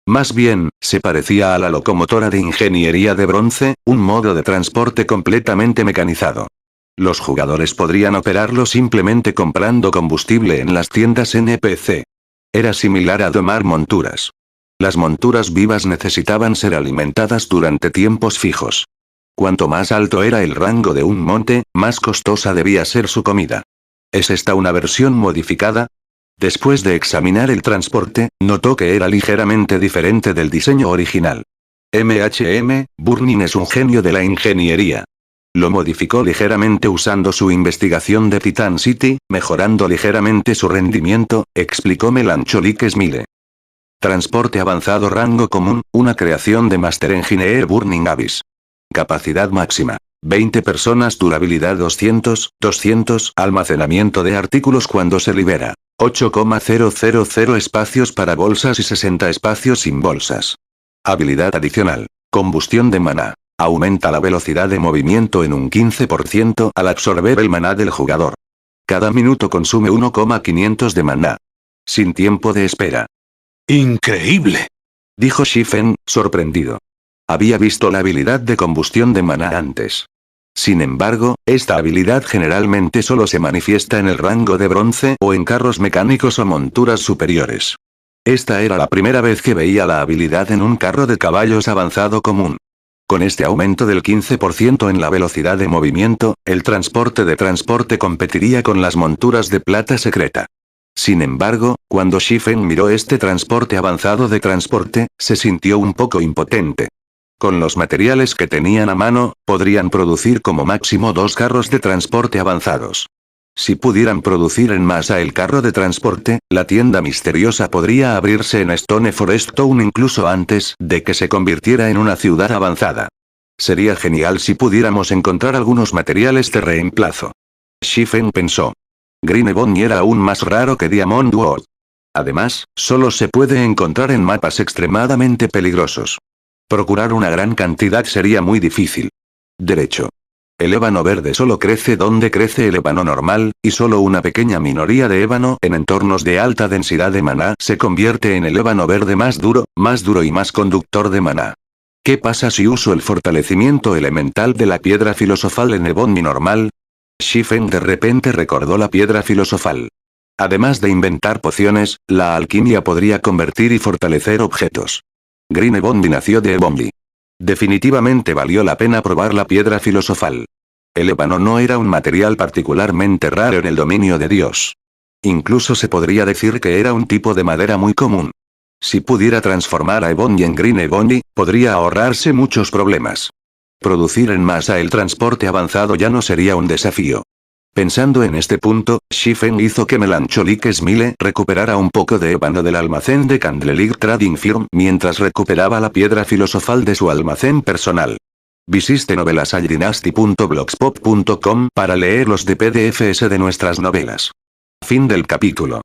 Speaker 1: Más bien, se parecía a la locomotora de ingeniería de bronce, un modo de transporte completamente mecanizado. Los jugadores podrían operarlo simplemente comprando combustible en las tiendas NPC. Era similar a domar monturas. Las monturas vivas necesitaban ser alimentadas durante tiempos fijos. Cuanto más alto era el rango de un monte, más costosa debía ser su comida. ¿Es esta una versión modificada? Después de examinar el transporte, notó que era ligeramente diferente del diseño original. Burning es un genio de la ingeniería. Lo modificó ligeramente usando su investigación de Titan City, mejorando ligeramente su rendimiento, explicó Melancholic Smile. Transporte avanzado rango común, una creación de Master Engineer Burning Abyss. Capacidad máxima. 20 personas, durabilidad 200, almacenamiento de artículos cuando se libera. 8,000 espacios para bolsas y 60 espacios sin bolsas. Habilidad adicional. Combustión de maná. Aumenta la velocidad de movimiento en un 15% al absorber el maná del jugador. Cada minuto consume 1,500 de maná. Sin tiempo de espera.
Speaker 2: ¡Increíble!,
Speaker 1: dijo Shifen, sorprendido. Había visto la habilidad de combustión de maná antes. Sin embargo, esta habilidad generalmente solo se manifiesta en el rango de bronce o en carros mecánicos o monturas superiores. Esta era la primera vez que veía la habilidad en un carro de caballos avanzado común. Con este aumento del 15% en la velocidad de movimiento, el transporte de transporte competiría con las monturas de plata secreta. Sin embargo, cuando Shifen miró este transporte avanzado de transporte, se sintió un poco impotente. Con los materiales que tenían a mano, podrían producir como máximo 2 carros de transporte avanzados. Si pudieran producir en masa el carro de transporte, la tienda misteriosa podría abrirse en Stone Forest Town incluso antes de que se convirtiera en una ciudad avanzada. Sería genial si pudiéramos encontrar algunos materiales de reemplazo. Shifen pensó. Green Ebony era aún más raro que Diamond World. Además, solo se puede encontrar en mapas extremadamente peligrosos. Procurar una gran cantidad sería muy difícil. Derecho. El ébano verde solo crece donde crece el ébano normal, y solo una pequeña minoría de ébano en entornos de alta densidad de maná se convierte en el ébano verde más duro y más conductor de maná. ¿Qué pasa si uso el fortalecimiento elemental de la piedra filosofal en ebony normal? Shifen de repente recordó la piedra filosofal. Además de inventar pociones, la alquimia podría convertir y fortalecer objetos. Green Ebony nació de Ebony. Definitivamente valió la pena probar la piedra filosofal. El ébano no era un material particularmente raro en el dominio de Dios. Incluso se podría decir que era un tipo de madera muy común. Si pudiera transformar a Ebony en Green Ebony, podría ahorrarse muchos problemas. Producir en masa el transporte avanzado ya no sería un desafío. Pensando en este punto, Shifen hizo que Melancholic Smile recuperara un poco de ébano del almacén de Candleligh Trading Firm mientras recuperaba la piedra filosofal de su almacén personal. Visite novelasaldynasty.blogspot.com para leer los de PDFs de nuestras novelas. Fin del capítulo.